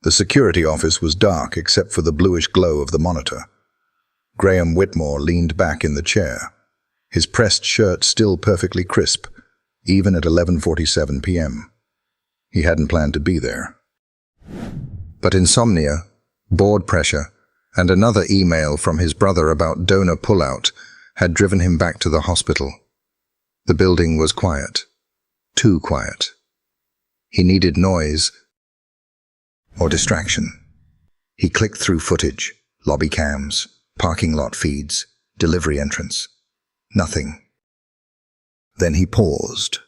The security office was dark except for the bluish glow of the monitor. Graham Whitmore leaned back in the chair, his pressed shirt still perfectly crisp, even at 11:47 p.m. He hadn't planned to be there. But insomnia, board pressure, and another email from his brother about donor pullout had driven him back to the hospital. The building was quiet. Too quiet. He needed noise or distraction. He clicked through footage, lobby cams, parking lot feeds, delivery entrance. Nothing. Then he paused.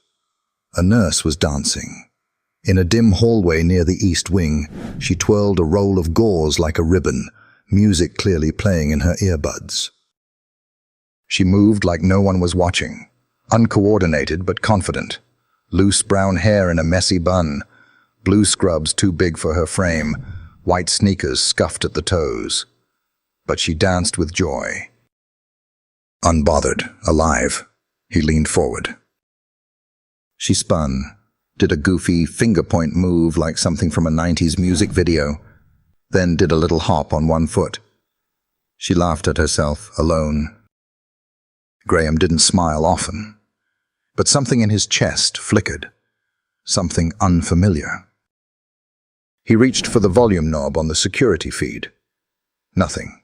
A nurse was dancing. In a dim hallway near the east wing, she twirled a roll of gauze like a ribbon, music clearly playing in her earbuds. She moved like no one was watching, uncoordinated but confident. Loose brown hair in a messy bun, blue scrubs too big for her frame, white sneakers scuffed at the toes. But she danced with joy. Unbothered, alive, he leaned forward. She spun, did a goofy finger-point move like something from a 90s music video, then did a little hop on one foot. She laughed at herself, alone. Graham didn't smile often, but something in his chest flickered, something unfamiliar. He reached for the volume knob on the security feed. Nothing.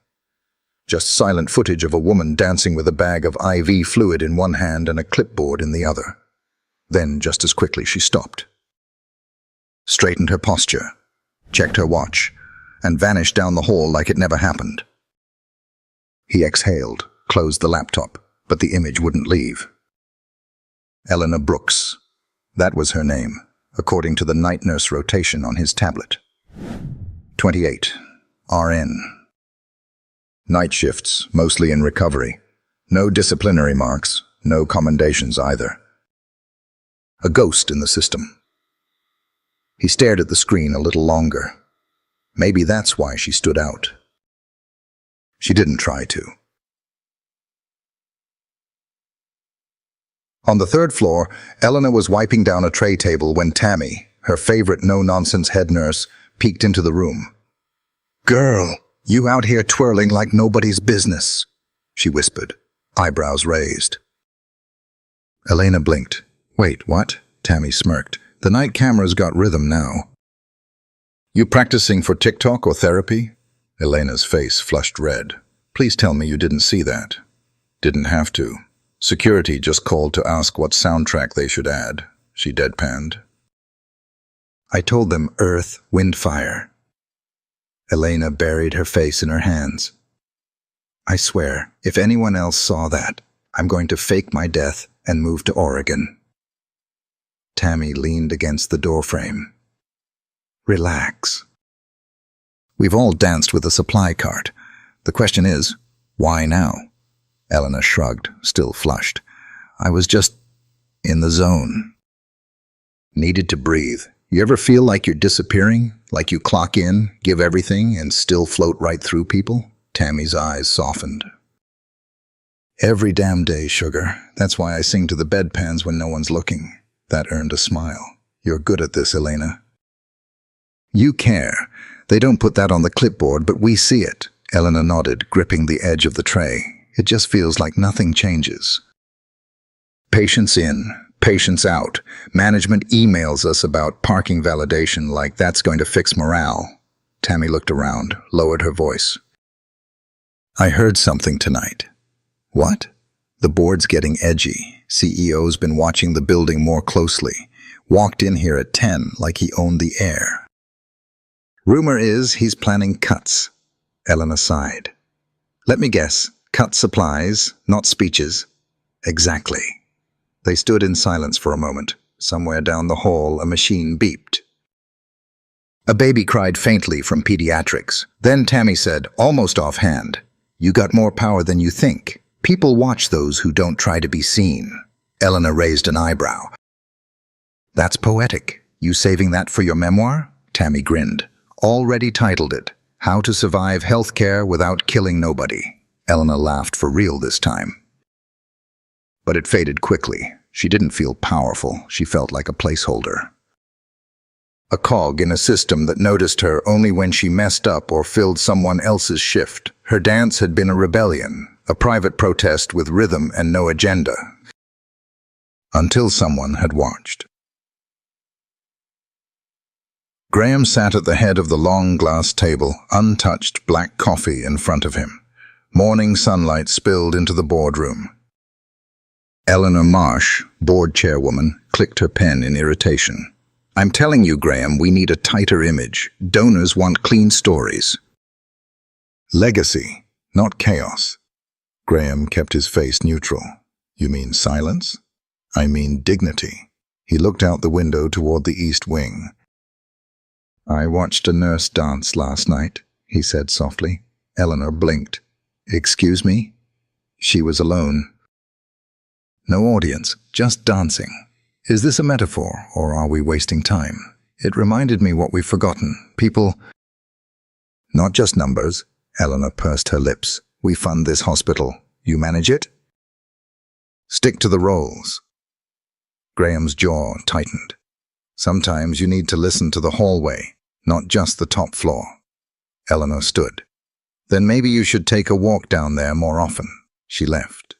Just silent footage of a woman dancing with a bag of IV fluid in one hand and a clipboard in the other. Then, just as quickly, she stopped. Straightened her posture, checked her watch, and vanished down the hall like it never happened. He exhaled, closed the laptop, but the image wouldn't leave. Eleanor Brooks. That was her name, according to the night nurse rotation on his tablet. 28. RN. Night shifts, mostly in recovery. No disciplinary marks, no commendations either. A ghost in the system. He stared at the screen a little longer. Maybe that's why she stood out. She didn't try to. On the third floor, Eleanor was wiping down a tray table when Tammy, her favorite no-nonsense head nurse, peeked into the room. "Girl, you out here twirling like nobody's business," she whispered, eyebrows raised. Elena blinked. "Wait, what?" Tammy smirked. "The night camera's got rhythm now." "You practicing for TikTok or therapy?" Elena's face flushed red. "Please tell me you didn't see that." "Didn't have to. Security just called to ask what soundtrack they should add," she deadpanned. "I told them earth, wind, fire." Elena buried her face in her hands. "I swear, if anyone else saw that, I'm going to fake my death and move to Oregon." Tammy leaned against the doorframe. "Relax. We've all danced with a supply cart. The question is, why now?" Eleanor shrugged, still flushed. "I was just in the zone." Needed to breathe. You ever feel like you're disappearing? Like you clock in, give everything, and still float right through people? Tammy's eyes softened. "Every damn day, sugar. That's why I sing to the bedpans when no one's looking." That earned a smile. "You're good at this, Elena." "You care. They don't put that on the clipboard, but we see it." Eleanor nodded, gripping the edge of the tray. "It just feels like nothing changes." Patients in, patients out. Management emails us about parking validation like that's going to fix morale. Tammy looked around, lowered her voice. "I heard something tonight." "What?" "The board's getting edgy. CEO's been watching the building more closely. Walked in here at 10 like he owned the air. Rumor is he's planning cuts." Eleanor sighed. "Let me guess. Cut supplies, not speeches." "Exactly." They stood in silence for a moment. Somewhere down the hall, a machine beeped. A baby cried faintly from pediatrics. Then Tammy said, almost offhand, "You got more power than you think. People watch those who don't try to be seen." Eleanor raised an eyebrow. "That's poetic. You saving that for your memoir?" Tammy grinned. "Already titled it, How to Survive Healthcare Without Killing Nobody." Eleanor laughed for real this time. But it faded quickly. She didn't feel powerful. She felt like a placeholder. a cog in a system that noticed her only when she messed up or filled someone else's shift. Her dance had been a rebellion, a private protest with rhythm and no agenda. Until someone had watched. Graham sat at the head of the long glass table, untouched black coffee in front of him. Morning sunlight spilled into the boardroom. Eleanor Marsh, board chairwoman, clicked her pen in irritation. "I'm telling you, Graham, we need a tighter image. Donors want clean stories." Legacy, not chaos. Graham kept his face neutral. "You mean silence?" "I mean dignity." He looked out the window toward the east wing. "I watched a nurse dance last night," he said softly. Eleanor blinked. "Excuse me?" She was alone. No audience, just dancing. Is this a metaphor, or are we wasting time? It reminded me what we've forgotten. People... Not just numbers. Eleanor pursed her lips. "We fund this hospital. You manage it?" "Stick to the roles." Graham's jaw tightened. "Sometimes you need to listen to the hallway, not just the top floor." Eleanor stood. "Then maybe you should take a walk down there more often." She left.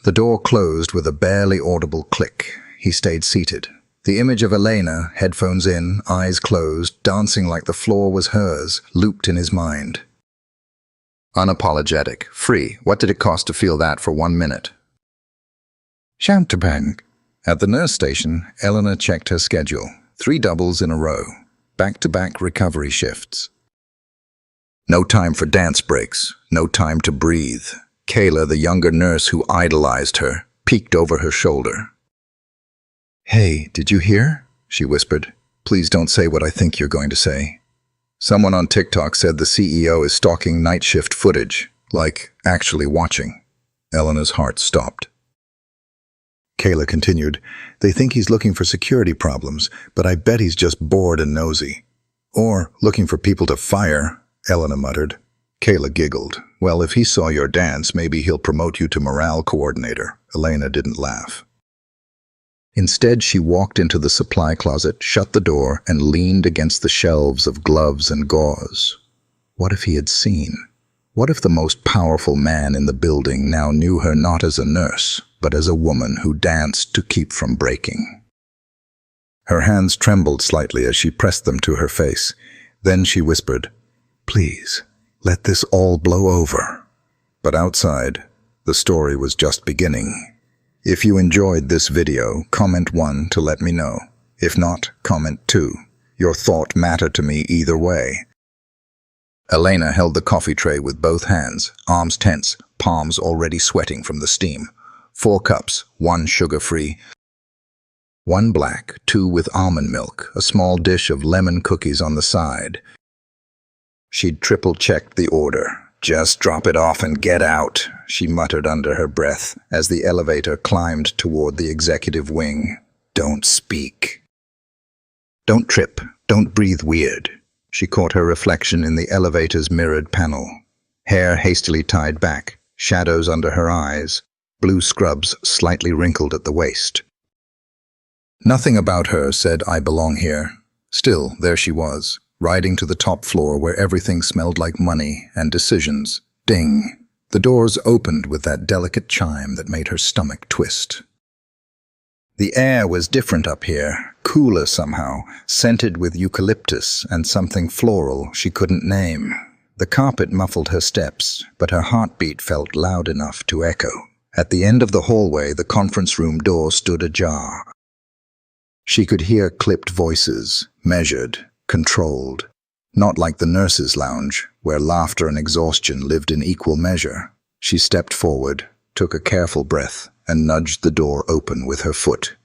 The door closed with a barely audible click. He stayed seated. The image of Elena, headphones in, eyes closed, dancing like the floor was hers, looped in his mind. Unapologetic, free. What did it cost to feel that for 1 minute? Shantabang. At the nurse station, Eleanor checked her schedule. 3 doubles in a row. Back-to-back recovery shifts. No time for dance breaks. No time to breathe. Kayla, the younger nurse who idolized her, peeked over her shoulder. "Hey, did you hear?" she whispered. "Please don't say what I think you're going to say." Someone on TikTok said the CEO is stalking night shift footage, like actually watching. Eleanor's heart stopped. Kayla continued, "They think he's looking for security problems, but I bet he's just bored and nosy." "Or looking for people to fire," Eleanor muttered. Kayla giggled. "Well, if he saw your dance, maybe he'll promote you to morale coordinator." Elena didn't laugh. Instead, she walked into the supply closet, shut the door, and leaned against the shelves of gloves and gauze. What if he had seen? What if the most powerful man in the building now knew her not as a nurse, but as a woman who danced to keep from breaking? Her hands trembled slightly as she pressed them to her face. Then she whispered, "Please, let this all blow over." But outside, the story was just beginning. If you enjoyed this video, comment 1 to let me know. If not, comment 2. Your thought mattered to me either way. Elena held the coffee tray with both hands, arms tense, palms already sweating from the steam. 4 cups, 1 sugar-free, 1 black, 2 with almond milk, a small dish of lemon cookies on the side. She'd triple-checked the order. "Just drop it off and get out," she muttered under her breath as the elevator climbed toward the executive wing. "Don't speak. Don't trip. Don't breathe weird." She caught her reflection in the elevator's mirrored panel. Hair hastily tied back, shadows under her eyes, blue scrubs slightly wrinkled at the waist. Nothing about her said, "I belong here." Still, there she was, riding to the top floor where everything smelled like money and decisions. Ding! The doors opened with that delicate chime that made her stomach twist. The air was different up here, cooler somehow, scented with eucalyptus and something floral she couldn't name. The carpet muffled her steps, but her heartbeat felt loud enough to echo. At the end of the hallway, the conference room door stood ajar. She could hear clipped voices, measured, controlled. Not like the nurses' lounge, where laughter and exhaustion lived in equal measure. She stepped forward, took a careful breath, and nudged the door open with her foot.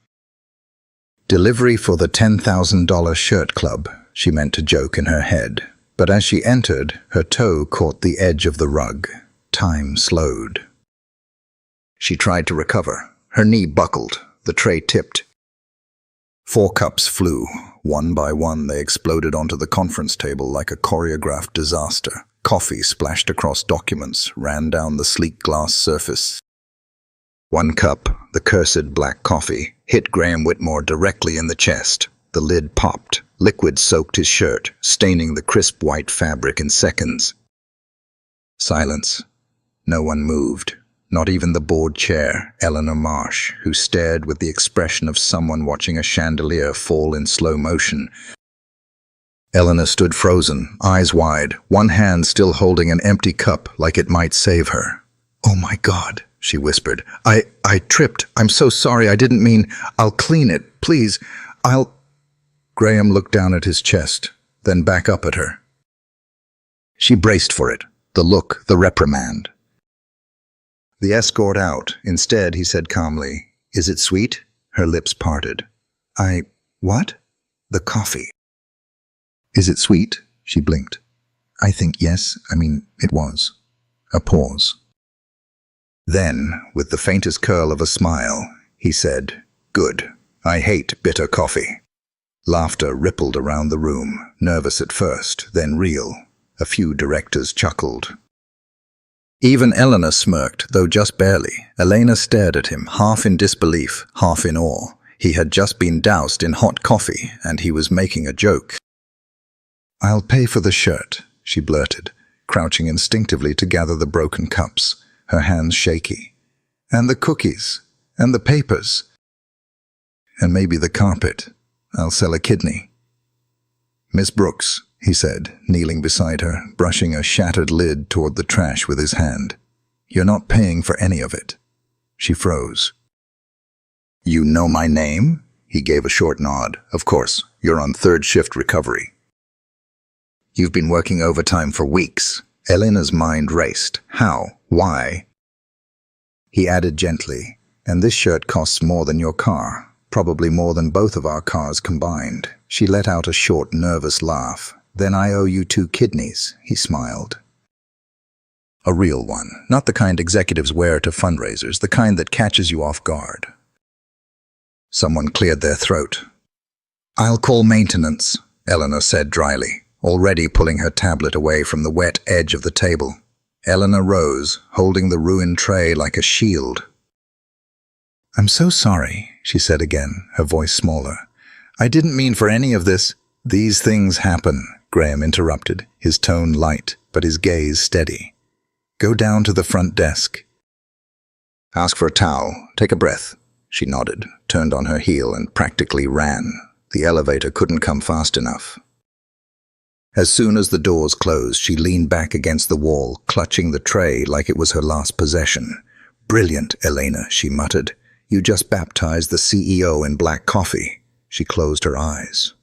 Delivery for the $10,000 shirt club, she meant to joke in her head. But as she entered, her toe caught the edge of the rug. Time slowed. She tried to recover. Her knee buckled. The tray tipped. 4 cups flew. One by one, they exploded onto the conference table like a choreographed disaster. Coffee splashed across documents, ran down the sleek glass surface. 1 cup, the cursed black coffee, hit Graham Whitmore directly in the chest. The lid popped. Liquid soaked his shirt, staining the crisp white fabric in seconds. Silence. No one moved. Not even the bored chair, Eleanor Marsh, who stared with the expression of someone watching a chandelier fall in slow motion. Eleanor stood frozen, eyes wide, one hand still holding an empty cup like it might save her. "Oh my God," she whispered. I tripped. I'm so sorry. I didn't mean. I'll clean it. Please. Graham looked down at his chest, then back up at her. She braced for it. The look, the reprimand. The escort out. Instead, he said calmly, "Is it sweet?" Her lips parted. What? "The coffee." "Is it sweet?" She blinked. "I think yes. It was." A pause. Then, with the faintest curl of a smile, he said, "Good. I hate bitter coffee." Laughter rippled around the room, nervous at first, then real. A few directors chuckled. Even Eleanor smirked, though just barely. Elena stared at him, half in disbelief, half in awe. He had just been doused in hot coffee, and he was making a joke. "I'll pay for the shirt," she blurted, crouching instinctively to gather the broken cups, her hands shaky. "And the cookies, and the papers, and maybe the carpet. I'll sell a kidney." "Miss Brooks," he said, kneeling beside her, brushing a shattered lid toward the trash with his hand. "You're not paying for any of it." She froze. "You know my name?" He gave a short nod. "Of course, you're on third shift recovery." "You've been working overtime for weeks." Elena's mind raced. "How? Why?" He added gently, "And this shirt costs more than your car. Probably more than both of our cars combined." She let out a short, nervous laugh. "Then I owe you 2 kidneys," he smiled. A real one, not the kind executives wear to fundraisers, the kind that catches you off guard. Someone cleared their throat. "I'll call maintenance," Eleanor said dryly, already pulling her tablet away from the wet edge of the table. Eleanor rose, holding the ruined tray like a shield. "I'm so sorry," she said again, her voice smaller. "I didn't mean for any of this." "These things happen," Graham interrupted, his tone light, but his gaze steady. "Go down to the front desk. Ask for a towel. Take a breath." She nodded, turned on her heel, and practically ran. The elevator couldn't come fast enough. As soon as the doors closed, she leaned back against the wall, clutching the tray like it was her last possession. "Brilliant, Elena," she muttered. "You just baptized the CEO in black coffee." She closed her eyes.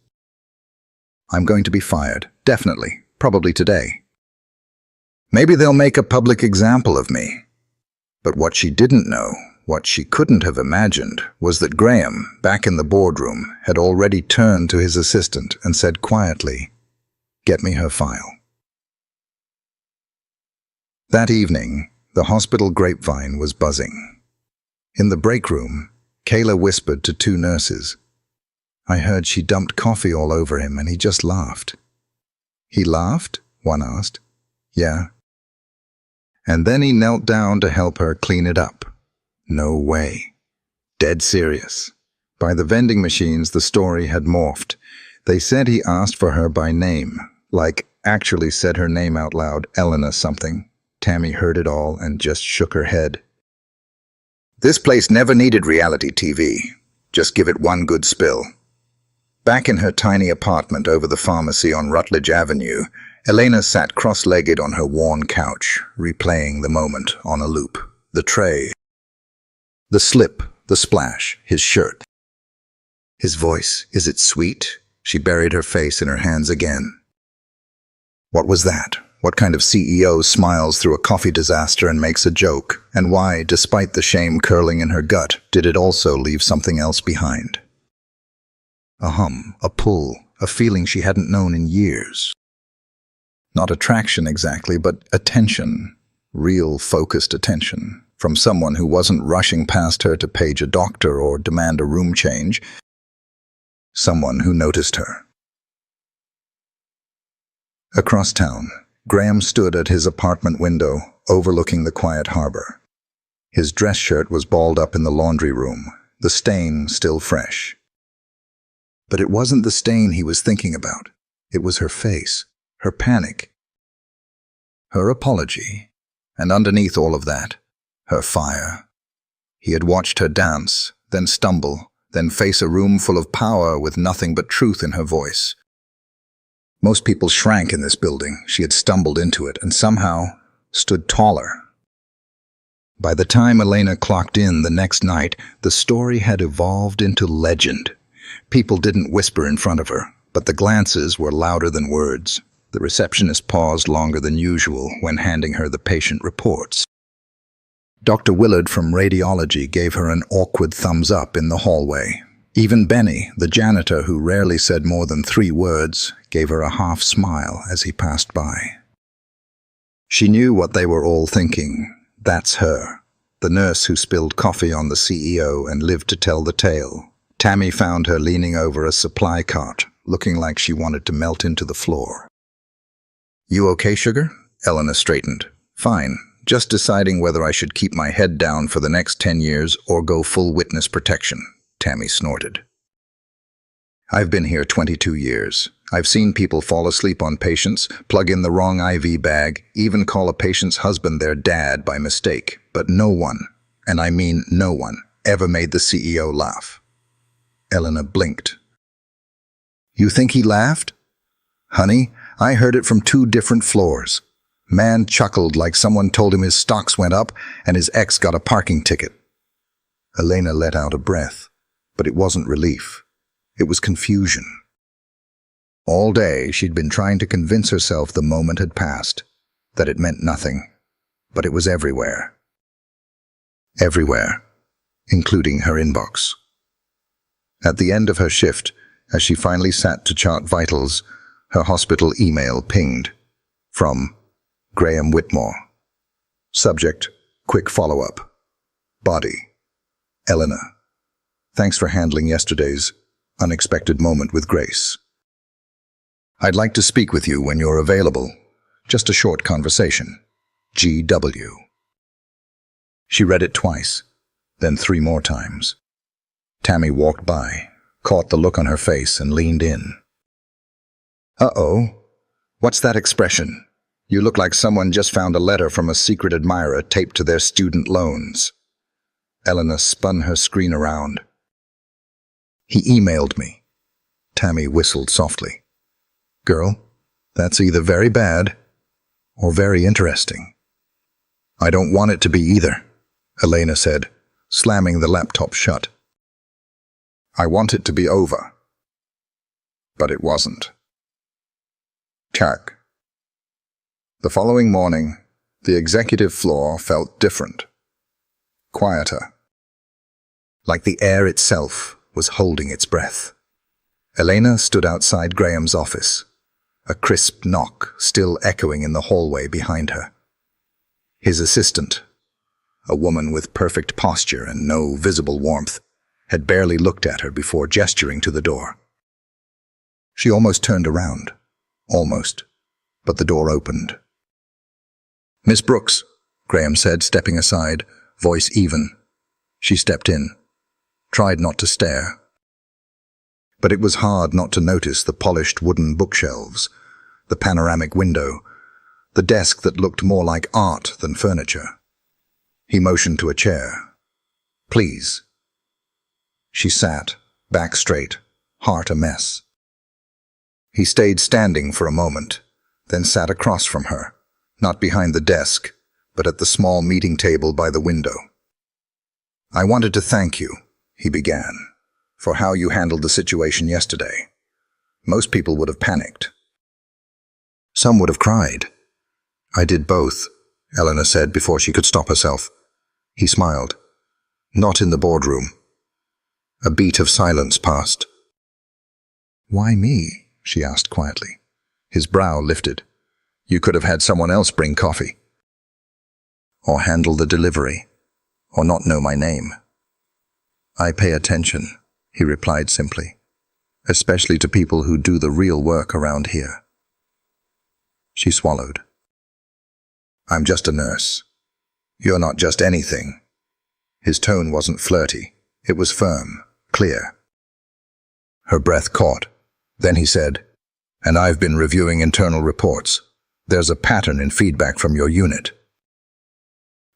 "I'm going to be fired. Definitely. Probably today. Maybe they'll make a public example of me." But what she didn't know, what she couldn't have imagined, was that Graham, back in the boardroom, had already turned to his assistant and said quietly, "Get me her file." That evening, the hospital grapevine was buzzing. In the break room, Kayla whispered to 2 nurses, "I heard she dumped coffee all over him and he just laughed." "He laughed?" one asked. "Yeah. And then he knelt down to help her clean it up." No way. Dead serious. By the vending machines, the story had morphed. They said he asked for her by name, like actually said her name out loud, Eleanor something. Tammy heard it all and just shook her head. This place never needed reality TV. Just give it one good spill. Back in her tiny apartment over the pharmacy on Rutledge Avenue, Elena sat cross-legged on her worn couch, replaying the moment on a loop. The tray. The slip, the splash, his shirt. His voice, "Is it sweet?" She buried her face in her hands again. What was that? What kind of CEO smiles through a coffee disaster and makes a joke? And why, despite the shame curling in her gut, did it also leave something else behind? A hum, a pull, a feeling she hadn't known in years. Not attraction exactly, but attention. Real, focused attention. From someone who wasn't rushing past her to page a doctor or demand a room change. Someone who noticed her. Across town, Graham stood at his apartment window, overlooking the quiet harbor. His dress shirt was balled up in the laundry room, the stain still fresh. But it wasn't the stain he was thinking about. It was her face, her panic, her apology, and underneath all of that, her fire. He had watched her dance, then stumble, then face a room full of power with nothing but truth in her voice. Most people shrank in this building. She had stumbled into it and somehow stood taller. By the time Elena clocked in the next night, the story had evolved into legend. People didn't whisper in front of her, but the glances were louder than words. The receptionist paused longer than usual when handing her the patient reports. Dr. Willard from radiology gave her an awkward thumbs up in the hallway. Even Benny, the janitor who rarely said more than 3 words, gave her a half smile as he passed by. She knew what they were all thinking. That's her, the nurse who spilled coffee on the CEO and lived to tell the tale. Tammy found her leaning over a supply cart, looking like she wanted to melt into the floor. "You okay, sugar?" Elena straightened. "Fine. Just deciding whether I should keep my head down for the next 10 years or go full witness protection," Tammy snorted. "I've been here 22 years. I've seen people fall asleep on patients, plug in the wrong IV bag, even call a patient's husband their dad by mistake. But no one, and I mean no one, ever made the CEO laugh." Elena blinked. "You think he laughed?" "Honey, I heard it from 2 different floors. Man chuckled like someone told him his stocks went up and his ex got a parking ticket." Elena let out a breath, but it wasn't relief. It was confusion. All day she'd been trying to convince herself the moment had passed, that it meant nothing, but it was everywhere. Everywhere, including her inbox. At the end of her shift, as she finally sat to chart vitals, her hospital email pinged from Graham Whitmore. Subject, quick follow-up. Body, Elena. Thanks for handling yesterday's unexpected moment with grace. I'd like to speak with you when you're available. Just a short conversation. GW. She read it twice, then 3 more times. Tammy walked by, caught the look on her face, and leaned in. "Uh-oh. What's that expression? You look like someone just found a letter from a secret admirer taped to their student loans." Elena spun her screen around. "He emailed me." Tammy whistled softly. "Girl, that's either very bad or very interesting." "I don't want it to be either," Elena said, slamming the laptop shut. "I want it to be over." But it wasn't. Check. The following morning, the executive floor felt different. Quieter. Like the air itself was holding its breath. Elena stood outside Graham's office, a crisp knock still echoing in the hallway behind her. His assistant, a woman with perfect posture and no visible warmth, had barely looked at her before gesturing to the door. She almost turned around. Almost. But the door opened. "Miss Brooks," Graham said, stepping aside, voice even. She stepped in, tried not to stare. But it was hard not to notice the polished wooden bookshelves, the panoramic window, the desk that looked more like art than furniture. He motioned to a chair. "Please." She sat, back straight, heart a mess. He stayed standing for a moment, then sat across from her, not behind the desk, but at the small meeting table by the window. "I wanted to thank you," he began, "for how you handled the situation yesterday. Most people would have panicked. Some would have cried." "I did both," Elena said before she could stop herself. He smiled. "Not in the boardroom." A beat of silence passed. "Why me?" she asked quietly. His brow lifted. "You could have had someone else bring coffee. Or handle the delivery. Or not know my name." "I pay attention," he replied simply, "especially to people who do the real work around here." She swallowed. "I'm just a nurse. You're not just anything." His tone wasn't flirty. It was firm, clear. Her breath caught. Then he said, "And I've been reviewing internal reports. There's a pattern in feedback from your unit.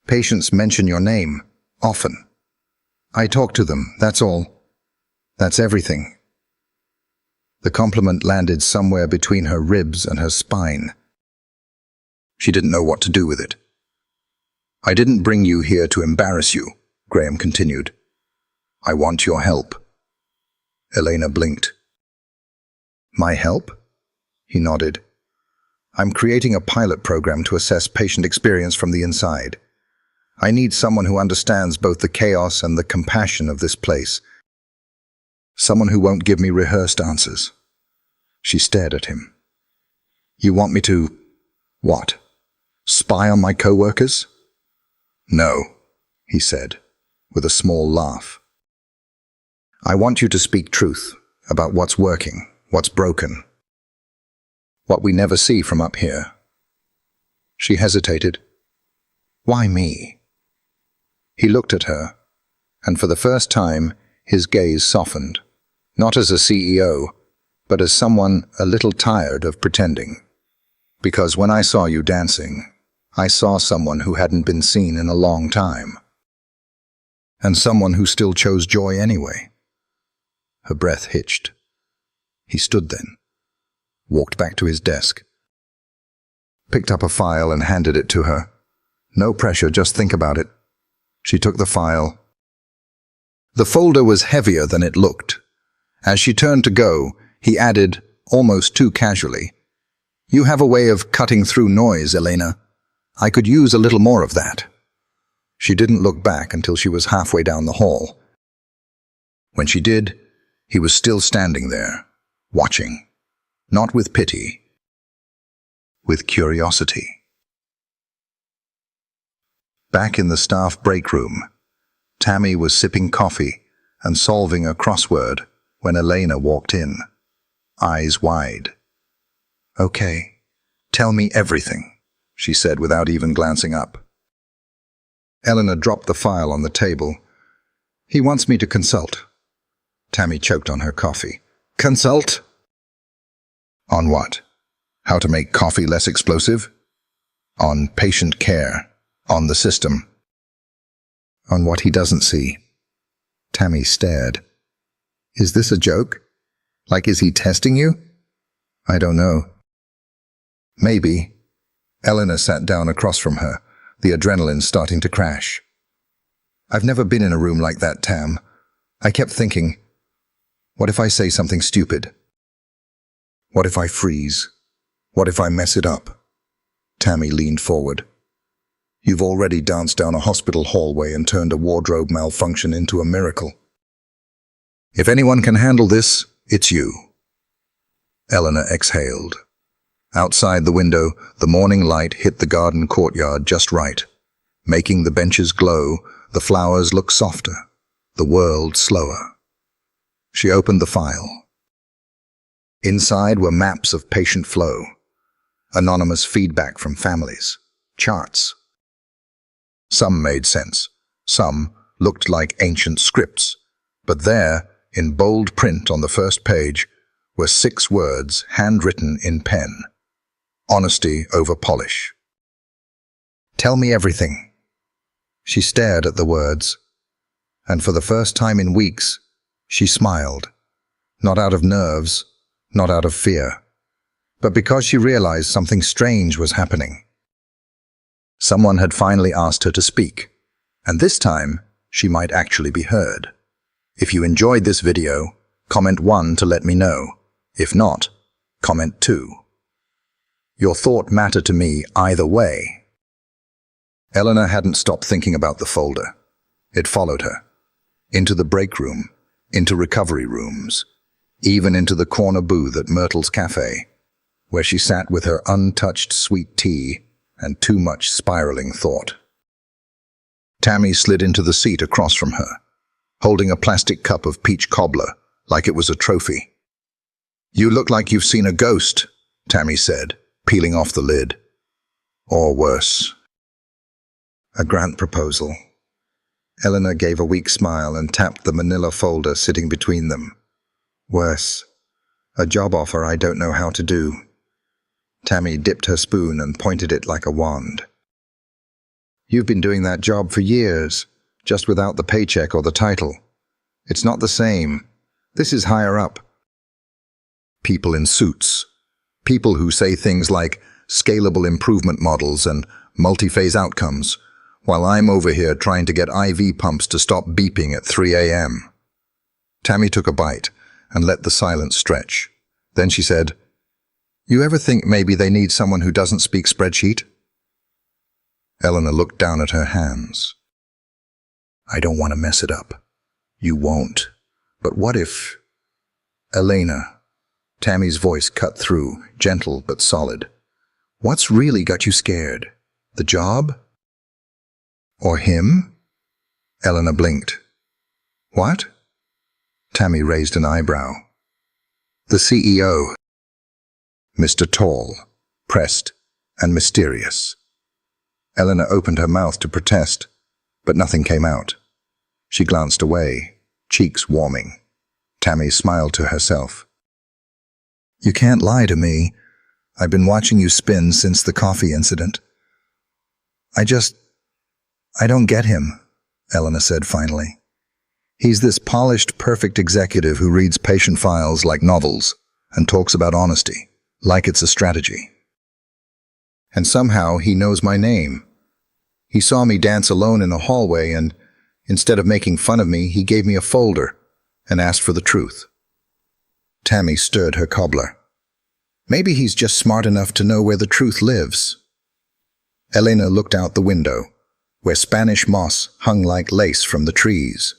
Patients mention your name, often. I talk to them, that's all. That's everything." The compliment landed somewhere between her ribs and her spine. She didn't know what to do with it. "I didn't bring you here to embarrass you," Graham continued. "I want your help." Elena blinked. "My help?" He nodded. "I'm creating a pilot program to assess patient experience from the inside. I need someone who understands both the chaos and the compassion of this place. Someone who won't give me rehearsed answers." She stared at him. "You want me to, what, spy on my co-workers?" "No," he said, with a small laugh. "I want you to speak truth about what's working, what's broken, what we never see from up here." She hesitated. "Why me?" He looked at her, and for the first time, his gaze softened, not as a CEO, but as someone a little tired of pretending. "Because when I saw you dancing, I saw someone who hadn't been seen in a long time. And someone who still chose joy anyway." Her breath hitched. He stood then, walked back to his desk, picked up a file and handed it to her. "No pressure, just think about it." She took the file. The folder was heavier than it looked. As she turned to go, he added, almost too casually, "You have a way of cutting through noise, Elena. I could use a little more of that." She didn't look back until she was halfway down the hall. When she did, he was still standing there, watching, not with pity, with curiosity. Back in the staff break room, Tammy was sipping coffee and solving a crossword when Elena walked in, eyes wide. "Okay, tell me everything," she said without even glancing up. Elena dropped the file on the table. "He wants me to consult." Tammy choked on her coffee. "Consult?" "On what? How to make coffee less explosive? On patient care? On the system? On what he doesn't see?" Tammy stared. "Is this a joke? Like, is he testing you?" "I don't know." "Maybe." Elena sat down across from her, the adrenaline starting to crash. "I've never been in a room like that, Tam. I kept thinking, what if I say something stupid? What if I freeze? What if I mess it up?" Tammy leaned forward. "You've already danced down a hospital hallway and turned a wardrobe malfunction into a miracle. If anyone can handle this, it's you." Elena exhaled. Outside the window, the morning light hit the garden courtyard just right, making the benches glow, the flowers look softer, the world slower. She opened the file. Inside were maps of patient flow, anonymous feedback from families, charts. Some made sense, some looked like ancient scripts, but there, in bold print on the first page, were 6 words handwritten in pen. Honesty over polish. "Tell me everything." She stared at the words, and for the first time in weeks, she smiled. Not out of nerves, not out of fear, but because she realized something strange was happening. Someone had finally asked her to speak, and this time, she might actually be heard. If you enjoyed this video, comment 1 to let me know. If not, comment 2. Your thought mattered to me either way. Elena hadn't stopped thinking about the folder. It followed her. Into the break room, into recovery rooms, even into the corner booth at Myrtle's Cafe, where she sat with her untouched sweet tea and too much spiraling thought. Tammy slid into the seat across from her, holding a plastic cup of peach cobbler like it was a trophy. "You look like you've seen a ghost," Tammy said, peeling off the lid. "Or worse." A grant proposal. Elena gave a weak smile and tapped the manila folder sitting between them. Worse. A job offer I don't know how to do. Tammy dipped her spoon and pointed it like a wand. You've been doing that job for years, just without the paycheck or the title. It's not the same. This is higher up. People in suits. People who say things like scalable improvement models and multi-phase outcomes, while I'm over here trying to get IV pumps to stop beeping at 3 a.m. Tammy took a bite and let the silence stretch. Then she said, "You ever think maybe they need someone who doesn't speak spreadsheet?" Eleanor looked down at her hands. "I don't want to mess it up." "You won't. But what if—" "Elena," Tammy's voice cut through, gentle but solid. "What's really got you scared? The job? Or him?" Eleanor blinked. "What?" Tammy raised an eyebrow. "The CEO. Mr. Tall, pressed, and mysterious." Eleanor opened her mouth to protest, but nothing came out. She glanced away, cheeks warming. Tammy smiled to herself. "You can't lie to me. I've been watching you spin since the coffee incident. I don't get him," Eleanor said finally. "He's this polished, perfect executive who reads patient files like novels and talks about honesty, like it's a strategy. And somehow he knows my name. He saw me dance alone in a hallway and, instead of making fun of me, he gave me a folder and asked for the truth." Tammy stirred her cobbler. "Maybe he's just smart enough to know where the truth lives." Elena looked out the window, where Spanish moss hung like lace from the trees.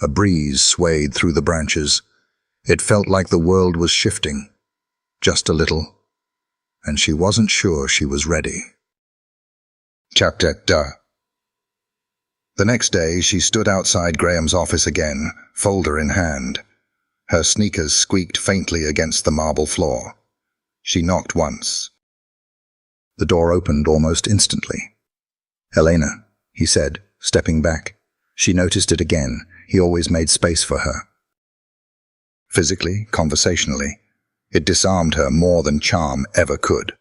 A breeze swayed through the branches. It felt like the world was shifting, just a little, and she wasn't sure she was ready. Chapter 2. The next day, she stood outside Graham's office again, folder in hand. Her sneakers squeaked faintly against the marble floor. She knocked once. The door opened almost instantly. "Elena," he said, stepping back. She noticed it again. He always made space for her. Physically, conversationally, it disarmed her more than charm ever could.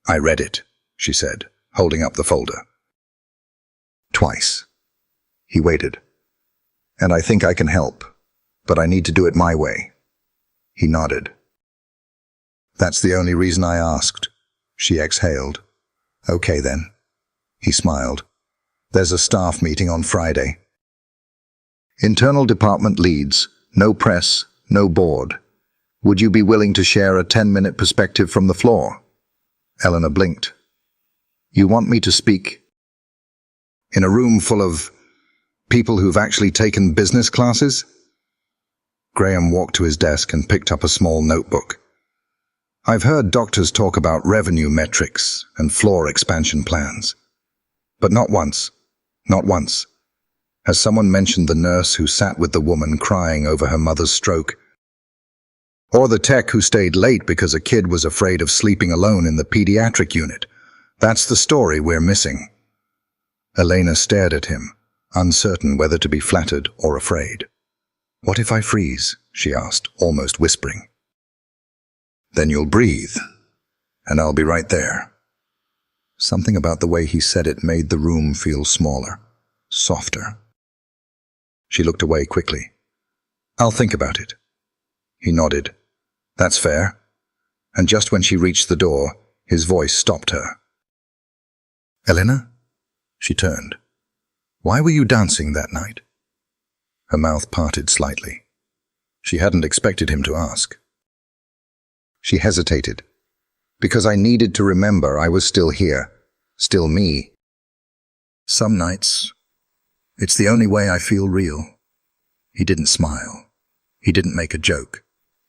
"I read it," she said, holding up the folder. "Twice." He waited. "And I think I can help, but I need to do it my way." He nodded. "That's the only reason I asked." She exhaled. "Okay then." He smiled. "There's a staff meeting on Friday. Internal department leads, no press, no board. Would you be willing to share a 10-minute perspective from the floor?" Eleanor blinked. "You want me to speak in a room full of people who've actually taken business classes?" Graham walked to his desk and picked up a small notebook. "I've heard doctors talk about revenue metrics and floor expansion plans. But not once, has someone mentioned the nurse who sat with the woman crying over her mother's stroke, or the tech who stayed late because a kid was afraid of sleeping alone in the pediatric unit. That's the story we're missing." Elena stared at him, uncertain whether to be flattered or afraid. "What if I freeze?" she asked, almost whispering. "Then you'll breathe, and I'll be right there." Something about the way he said it made the room feel smaller, softer. She looked away quickly. "I'll think about it." He nodded. "That's fair." And just when she reached the door, his voice stopped her. "Elena?" She turned. "Why were you dancing that night?" Her mouth parted slightly. She hadn't expected him to ask. She hesitated. "Because I needed to remember I was still here, still me. Some nights, it's the only way I feel real." He didn't smile. He didn't make a joke.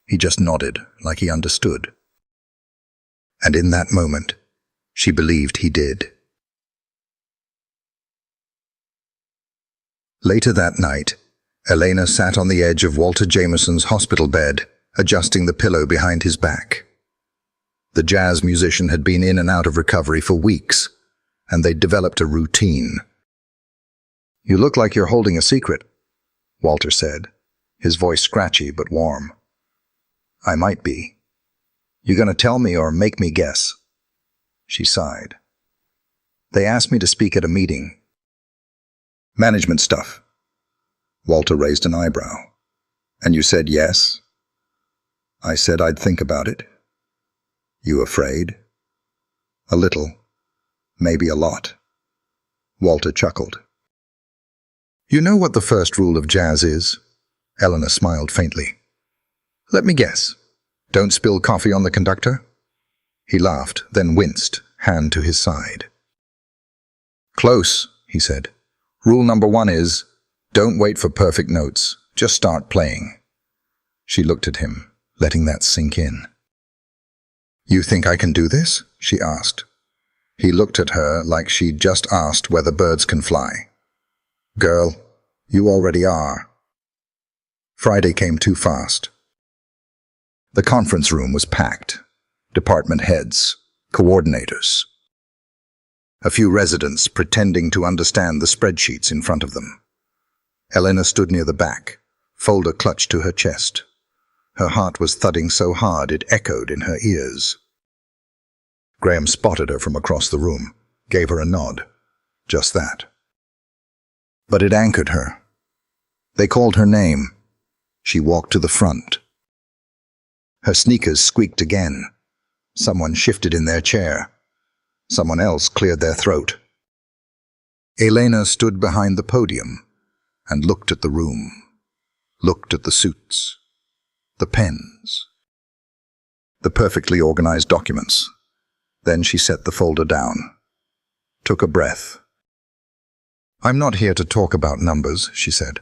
He just nodded like he understood. And in that moment, she believed he did. Later that night, Elena sat on the edge of Walter Jameson's hospital bed, adjusting the pillow behind his back. The jazz musician had been in and out of recovery for weeks, and they'd developed a routine. "You look like you're holding a secret," Walter said. his voice scratchy but warm. I might be. You gonna tell me or make me guess? She sighed. They asked me to speak at a meeting. Management stuff. Walter raised an eyebrow. And you said yes? I said I'd think about it. You afraid? A little. Maybe a lot. Walter chuckled. You know what the first rule of jazz is? Eleanor smiled faintly. Let me guess. Don't spill coffee on the conductor? He laughed, then winced, hand to his side. Close, he said. Rule number 1 is, don't wait for perfect notes. Just start playing. She looked at him, letting that sink in. You think I can do this? She asked. He looked at her like she'd just asked whether birds can fly. Girl, you already are. Friday came too fast. The conference room was packed. Department heads, coordinators. A few residents pretending to understand the spreadsheets in front of them. Elena stood near the back, folder clutched to her chest. Her heart was thudding so hard it echoed in her ears. Graham spotted her from across the room, gave her a nod. Just that. But it anchored her. They called her name. She walked to the front. Her sneakers squeaked again. Someone shifted in their chair. Someone else cleared their throat. Elena stood behind the podium and looked at the room, looked at the suits, the pens, the perfectly organized documents. Then she set the folder down, took a breath. I'm not here to talk about numbers, she said.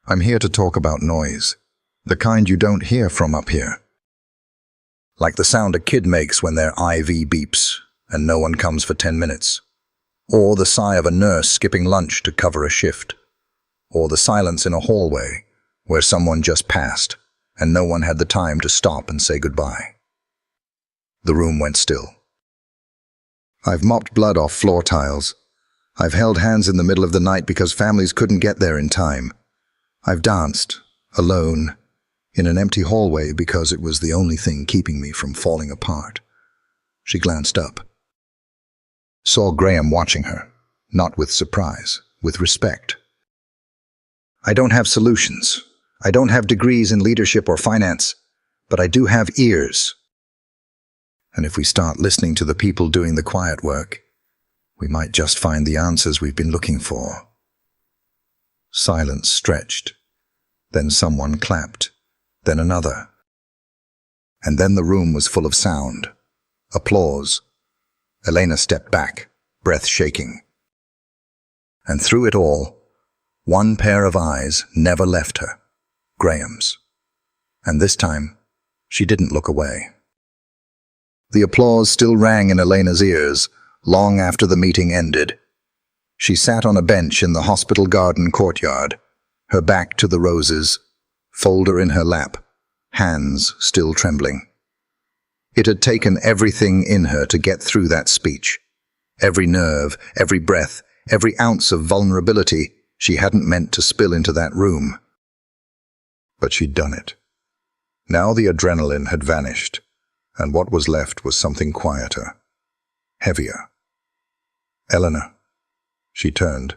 I'm here to talk about noise, the kind you don't hear from up here. Like the sound a kid makes when their IV beeps and no one comes for 10 minutes. Or the sigh of a nurse skipping lunch to cover a shift. Or the silence in a hallway where someone just passed and no one had the time to stop and say goodbye. The room went still. I've mopped blood off floor tiles. I've held hands in the middle of the night because families couldn't get there in time. I've danced, alone, in an empty hallway because it was the only thing keeping me from falling apart. She glanced up. Saw Graham watching her, not with surprise, with respect. I don't have solutions. I don't have degrees in leadership or finance, but I do have ears. And if we start listening to the people doing the quiet work, we might just find the answers we've been looking for. Silence stretched. Then someone clapped. Then another. And then the room was full of sound. Applause. Elena stepped back, breath shaking. And through it all, one pair of eyes never left her, Graham's. And this time, she didn't look away. The applause still rang in Elena's ears, long after the meeting ended. She sat on a bench in the hospital garden courtyard, her back to the roses, folder in her lap, hands still trembling. It had taken everything in her to get through that speech. Every nerve, every breath, every ounce of vulnerability she hadn't meant to spill into that room. But she'd done it. Now the adrenaline had vanished, and what was left was something quieter, heavier. Eleanor. She turned.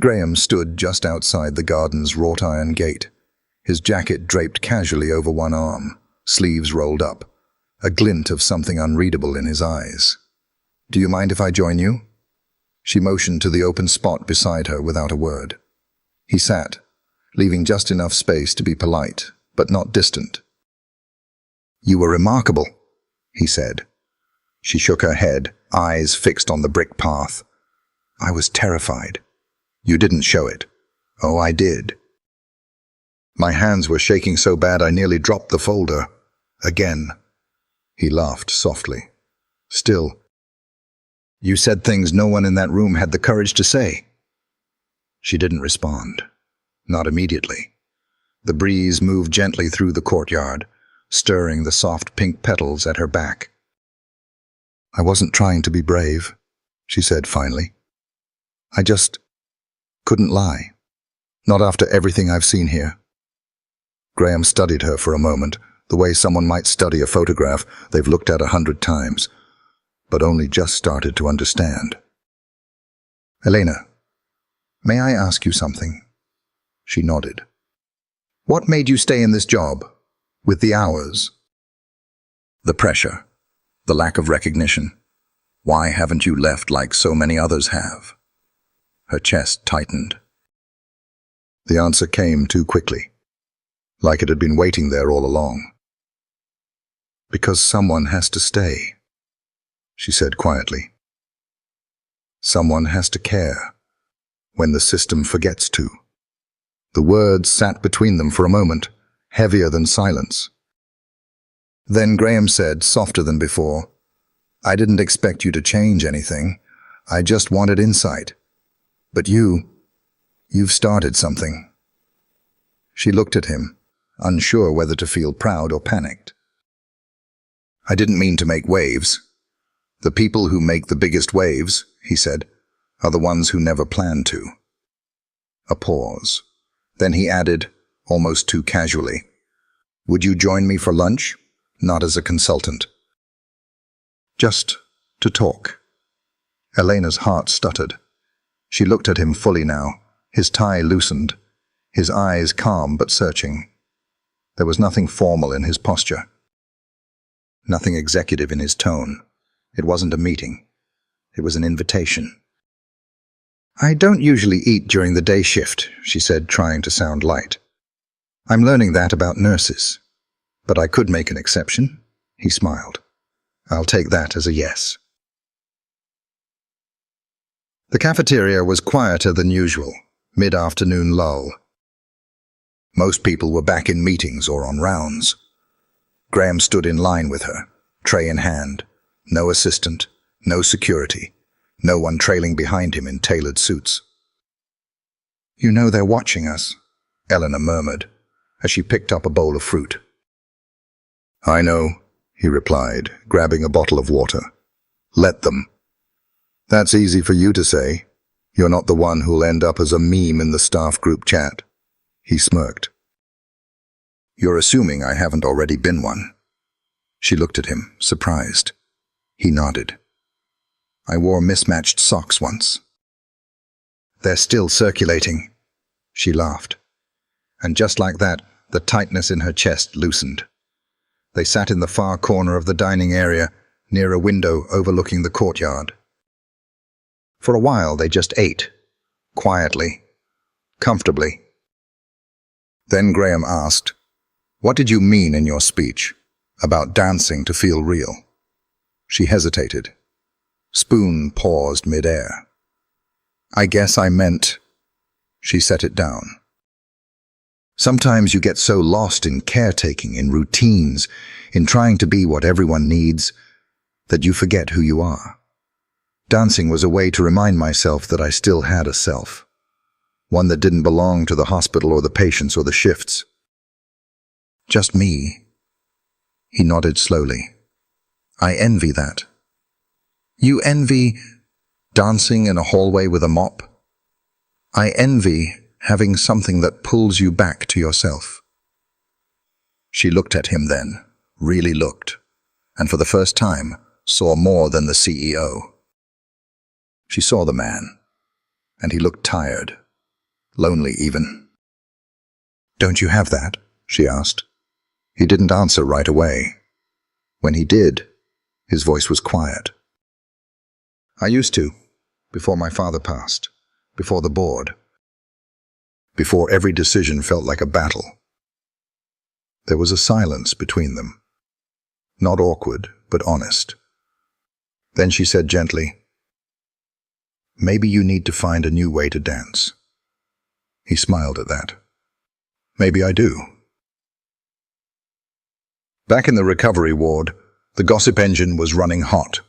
Graham stood just outside the garden's wrought-iron gate, his jacket draped casually over one arm, sleeves rolled up, a glint of something unreadable in his eyes. Do you mind if I join you? She motioned to the open spot beside her without a word. He sat, leaving just enough space to be polite, but not distant. You were remarkable, he said. She shook her head, eyes fixed on the brick path. I was terrified. You didn't show it. Oh, I did. My hands were shaking so bad I nearly dropped the folder. Again. He laughed softly. Still. You said things no one in that room had the courage to say. She didn't respond. Not immediately. The breeze moved gently through the courtyard, stirring the soft pink petals at her back. I wasn't trying to be brave, she said finally. I just couldn't lie. Not after everything I've seen here. Graham studied her for a moment, the way someone might study a photograph they've looked at 100 times, but only just started to understand. "Elena, may I ask you something?" She nodded. "What made you stay in this job? With the hours?" "The pressure. The lack of recognition. Why haven't you left like so many others have?" Her chest tightened. The answer came too quickly, like it had been waiting there all along. "Because someone has to stay," she said quietly. "Someone has to care when the system forgets to." The words sat between them for a moment, heavier than silence. Then Graham said, softer than before, "I didn't expect you to change anything. I just wanted insight. But you've started something." She looked at him, unsure whether to feel proud or panicked. "I didn't mean to make waves. The people who make the biggest waves," he said, "are the ones who never plan to." A pause. Then he added, almost too casually, "Would you join me for lunch? Not as a consultant. Just to talk." Elena's heart stuttered. She looked at him fully now, his tie loosened, his eyes calm but searching. There was nothing formal in his posture, nothing executive in his tone. It wasn't a meeting. It was an invitation. "I don't usually eat during the day shift," she said, trying to sound light. "I'm learning that about nurses. But I could make an exception." He smiled. "I'll take that as a yes." The cafeteria was quieter than usual, mid-afternoon lull. Most people were back in meetings or on rounds. Graham stood in line with her, tray in hand. No assistant, no security, no one trailing behind him in tailored suits. "You know they're watching us," Eleanor murmured, as she picked up a bowl of fruit. "I know," he replied, grabbing a bottle of water. "Let them." "That's easy for you to say. You're not the one who'll end up as a meme in the staff group chat." He smirked. "You're assuming I haven't already been one." She looked at him, surprised. He nodded. "I wore mismatched socks once." "They're still circulating." She laughed. And just like that, the tightness in her chest loosened. They sat in the far corner of the dining area, near a window overlooking the courtyard. For a while they just ate, quietly, comfortably. Then Graham asked, "What did you mean in your speech about dancing to feel real?" She hesitated. Spoon paused mid-air. "I guess I meant..." She set it down. "Sometimes you get so lost in caretaking, in routines, in trying to be what everyone needs, that you forget who you are. Dancing was a way to remind myself that I still had a self, one that didn't belong to the hospital or the patients or the shifts. Just me." He nodded slowly. "I envy that." "You envy dancing in a hallway with a mop?" "I envy having something that pulls you back to yourself." She looked at him then, really looked, and for the first time saw more than the CEO. She saw the man, and he looked tired, lonely even. "Don't you have that?" she asked. He didn't answer right away. When he did, his voice was quiet. "I used to, before my father passed, before the board. Before every decision felt like a battle." There was a silence between them. Not awkward, but honest. Then she said gently, "Maybe you need to find a new way to dance." He smiled at that. "Maybe I do." Back in the recovery ward, the gossip engine was running hot.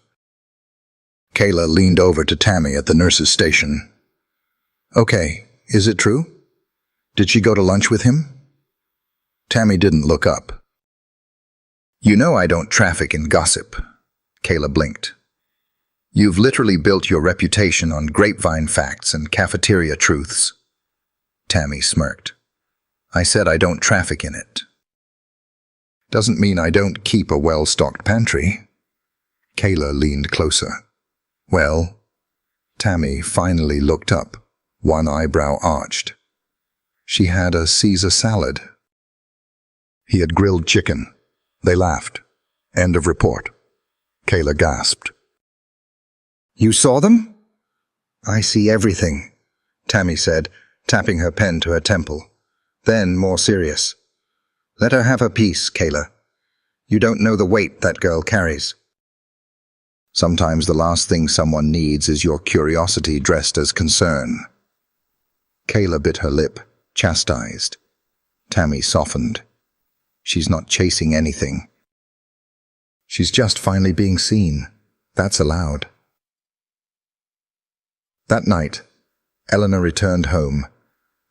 Kayla leaned over to Tammy at the nurse's station. "Okay, is it true? Did she go to lunch with him?" Tammy didn't look up. "You know I don't traffic in gossip." Kayla blinked. "You've literally built your reputation on grapevine facts and cafeteria truths." Tammy smirked. I said I don't traffic in it. Doesn't mean I don't keep a well-stocked pantry. Kayla leaned closer. Well, Tammy finally looked up, one eyebrow arched. She had a Caesar salad. He had grilled chicken. They laughed. End of report. Kayla gasped. You saw them? I see everything, Tammy said, tapping her pen to her temple. Then, more serious. Let her have her piece, Kayla. You don't know the weight that girl carries. Sometimes the last thing someone needs is your curiosity dressed as concern. Kayla bit her lip, chastised. Tammy softened. She's not chasing anything. She's just finally being seen. That's allowed. That night, Eleanor returned home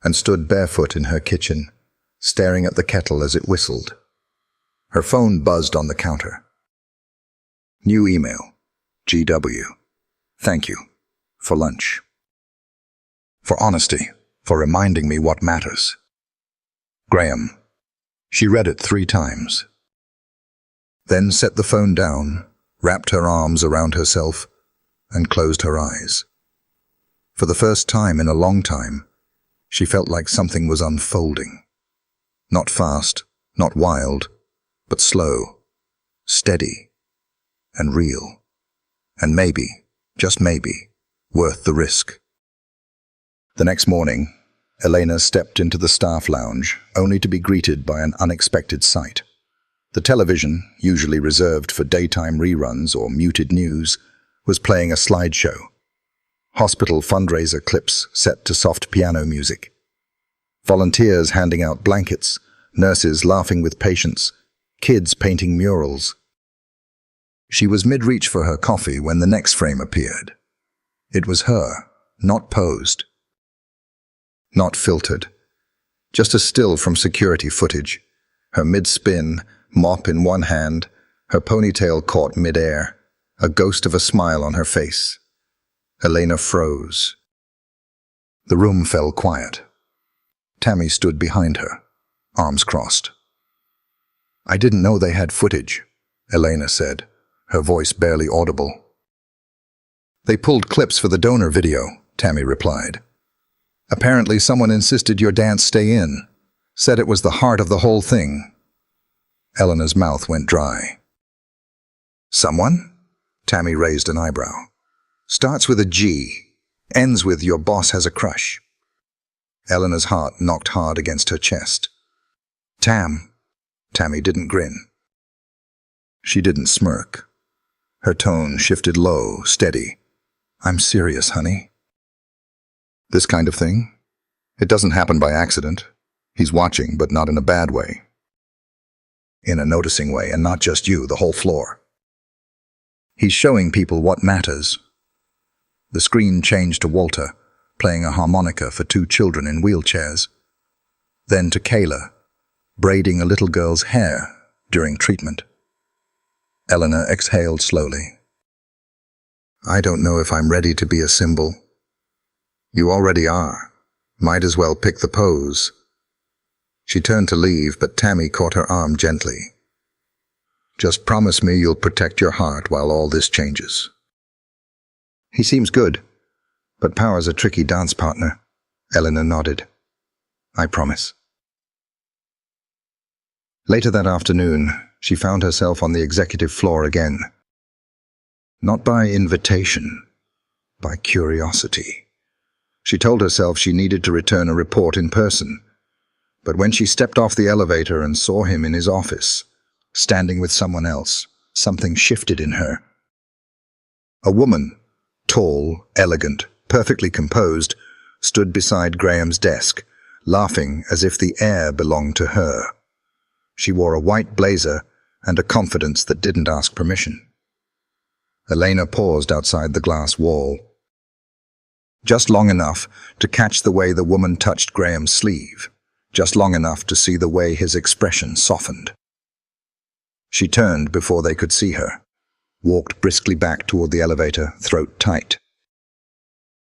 and stood barefoot in her kitchen, staring at the kettle as it whistled. Her phone buzzed on the counter. New email. GW. Thank you. For lunch. For honesty. For reminding me what matters. Graham. She read it 3 times. Then set the phone down, wrapped her arms around herself, and closed her eyes. For the first time in a long time, she felt like something was unfolding. Not fast, not wild, but slow, steady, and real. And maybe, just maybe, worth the risk. The next morning, Elena stepped into the staff lounge, only to be greeted by an unexpected sight. The television, usually reserved for daytime reruns or muted news, was playing a slideshow. Hospital fundraiser clips set to soft piano music. Volunteers handing out blankets, nurses laughing with patients, kids painting murals. She was mid-reach for her coffee when the next frame appeared. It was her, not posed. Not filtered. Just a still from security footage. Her mid-spin, mop in one hand, her ponytail caught mid-air, a ghost of a smile on her face. Elena froze. The room fell quiet. Tammy stood behind her, arms crossed. I didn't know they had footage, Elena said, her voice barely audible. They pulled clips for the donor video, Tammy replied. Apparently someone insisted your dance stay in, said it was the heart of the whole thing. Eleanor's mouth went dry. Someone? Tammy raised an eyebrow. Starts with a G, ends with your boss has a crush. Eleanor's heart knocked hard against her chest. Tammy didn't grin. She didn't smirk. Her tone shifted low, steady. I'm serious, honey. This kind of thing? It doesn't happen by accident. He's watching, but not in a bad way. In a noticing way, and not just you, the whole floor. He's showing people what matters. The screen changed to Walter, playing a harmonica for 2 children in wheelchairs. Then to Kayla, braiding a little girl's hair during treatment. Eleanor exhaled slowly. I don't know if I'm ready to be a symbol. You already are. Might as well pick the pose. She turned to leave, but Tammy caught her arm gently. Just promise me you'll protect your heart while all this changes. He seems good, but Power's a tricky dance partner. Eleanor nodded. I promise. Later that afternoon, she found herself on the executive floor again. Not by invitation, by curiosity. She told herself she needed to return a report in person, but when she stepped off the elevator and saw him in his office, standing with someone else, something shifted in her. A woman, tall, elegant, perfectly composed, stood beside Graham's desk, laughing as if the air belonged to her. She wore a white blazer and a confidence that didn't ask permission. Elena paused outside the glass wall. Just long enough to catch the way the woman touched Graham's sleeve, just long enough to see the way his expression softened. She turned before they could see her, walked briskly back toward the elevator, throat tight.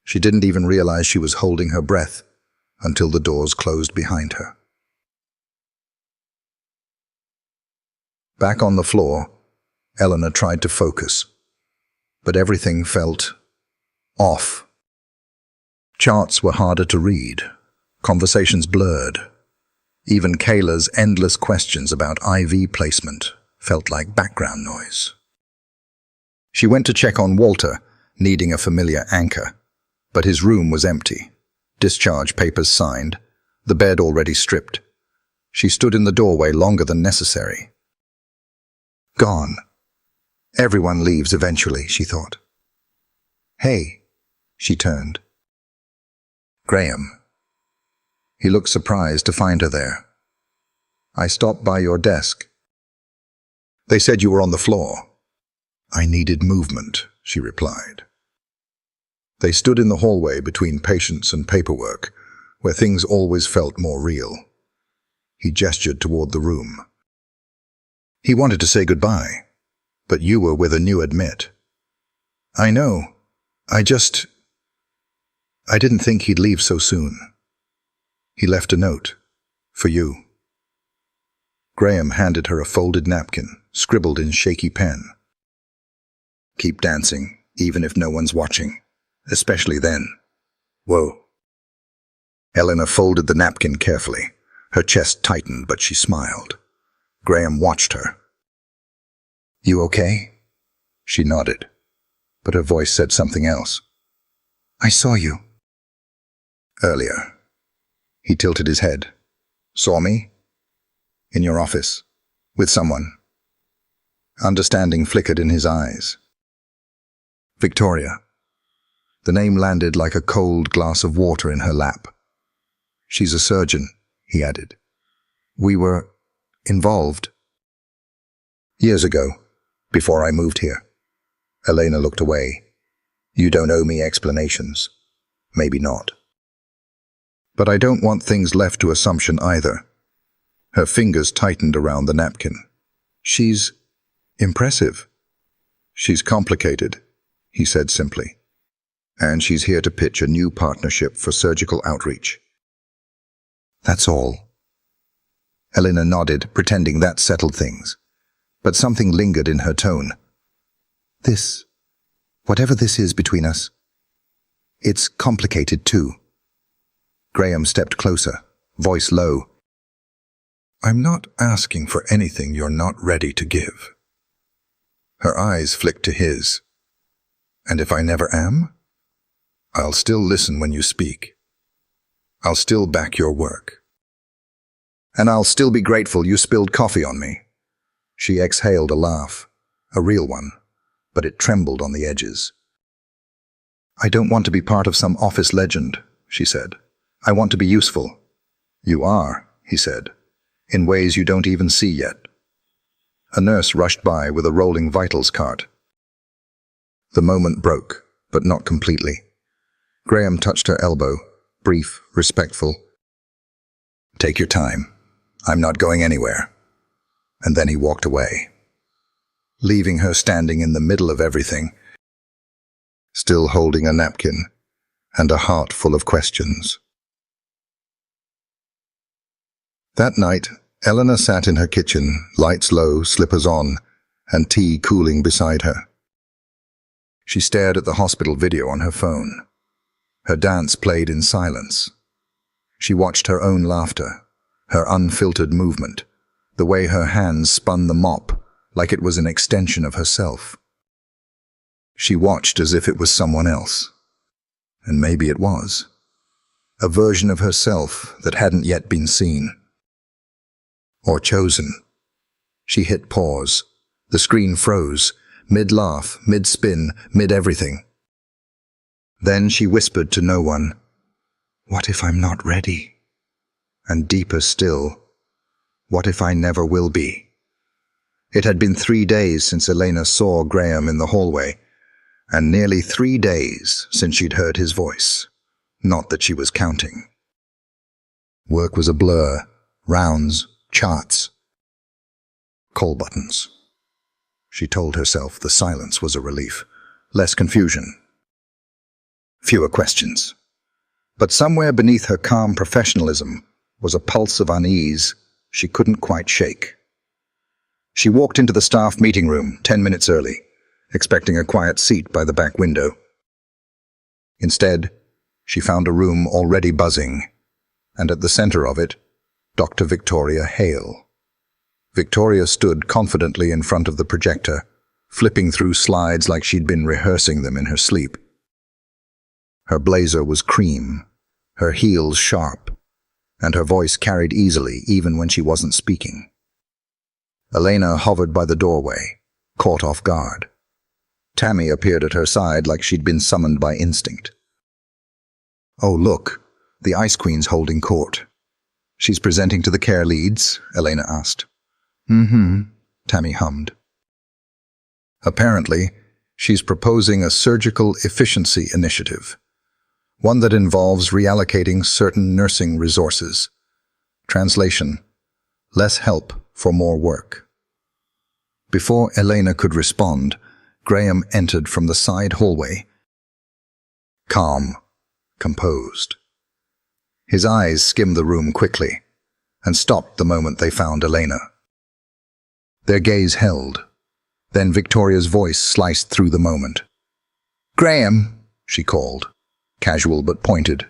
She didn't even realize she was holding her breath until the doors closed behind her. Back on the floor, Eleanor tried to focus, but everything felt off. Charts were harder to read, conversations blurred. Even Kayla's endless questions about IV placement felt like background noise. She went to check on Walter, needing a familiar anchor, but his room was empty, discharge papers signed, the bed already stripped. She stood in the doorway longer than necessary. Gone. Everyone leaves eventually, she thought. Hey, she turned. Graham. He looked surprised to find her there. I stopped by your desk. They said you were on the floor. I needed movement, she replied. They stood in the hallway between patients and paperwork, where things always felt more real. He gestured toward the room. He wanted to say goodbye, but you were with a new admit. I know. I didn't think he'd leave so soon. He left a note. For you. Graham handed her a folded napkin, scribbled in shaky pen. Keep dancing, even if no one's watching. Especially then. Whoa. Eleanor folded the napkin carefully. Her chest tightened, but she smiled. Graham watched her. You okay? She nodded, but her voice said something else. I saw you. Earlier. He tilted his head. Saw me? In your office. With someone. Understanding flickered in his eyes. Victoria. The name landed like a cold glass of water in her lap. She's a surgeon, he added. We were involved. Years ago, before I moved here. Elena looked away. You don't owe me explanations. Maybe not. But I don't want things left to assumption either. Her fingers tightened around the napkin. She's impressive. She's complicated, he said simply. And she's here to pitch a new partnership for surgical outreach. That's all. Elena nodded, pretending that settled things. But something lingered in her tone. Whatever this is between us, it's complicated too. Graham stepped closer, voice low. I'm not asking for anything you're not ready to give. Her eyes flicked to his. And if I never am? I'll still listen when you speak. I'll still back your work. And I'll still be grateful you spilled coffee on me. She exhaled a laugh, a real one, but it trembled on the edges. I don't want to be part of some office legend, she said. I want to be useful. You are, he said, in ways you don't even see yet. A nurse rushed by with a rolling vitals cart. The moment broke, but not completely. Graham touched her elbow, brief, respectful. Take your time. I'm not going anywhere. And then he walked away, leaving her standing in the middle of everything, still holding a napkin and a heart full of questions. That night, Eleanor sat in her kitchen, lights low, slippers on, and tea cooling beside her. She stared at the hospital video on her phone. Her dance played in silence. She watched her own laughter, her unfiltered movement, the way her hands spun the mop like it was an extension of herself. She watched as if it was someone else. And maybe it was. A version of herself that hadn't yet been seen. Or chosen. She hit pause. The screen froze, mid-laugh, mid-spin, mid-everything. Then she whispered to no one, "What if I'm not ready?" And deeper still, "What if I never will be?" It had been 3 days since Elena saw Graham in the hallway, and nearly 3 days since she'd heard his voice. Not that she was counting. Work was a blur, rounds, charts, call buttons. She told herself the silence was a relief. Less confusion. Fewer questions. But somewhere beneath her calm professionalism was a pulse of unease she couldn't quite shake. She walked into the staff meeting room 10 minutes early, expecting a quiet seat by the back window. Instead, she found a room already buzzing, and at the center of it, Dr. Victoria Hale. Victoria stood confidently in front of the projector, flipping through slides like she'd been rehearsing them in her sleep. Her blazer was cream, her heels sharp, and her voice carried easily even when she wasn't speaking. Elena hovered by the doorway, caught off guard. Tammy appeared at her side like she'd been summoned by instinct. "Oh, look, the Ice Queen's holding court. She's presenting to the care leads?" Elena asked. Tammy hummed. "Apparently, she's proposing a surgical efficiency initiative, one that involves reallocating certain nursing resources. Translation: less help for more work." Before Elena could respond, Graham entered from the side hallway. Calm, composed. His eyes skimmed the room quickly and stopped the moment they found Elena. Their gaze held. Then Victoria's voice sliced through the moment. "Graham," she called, casual but pointed.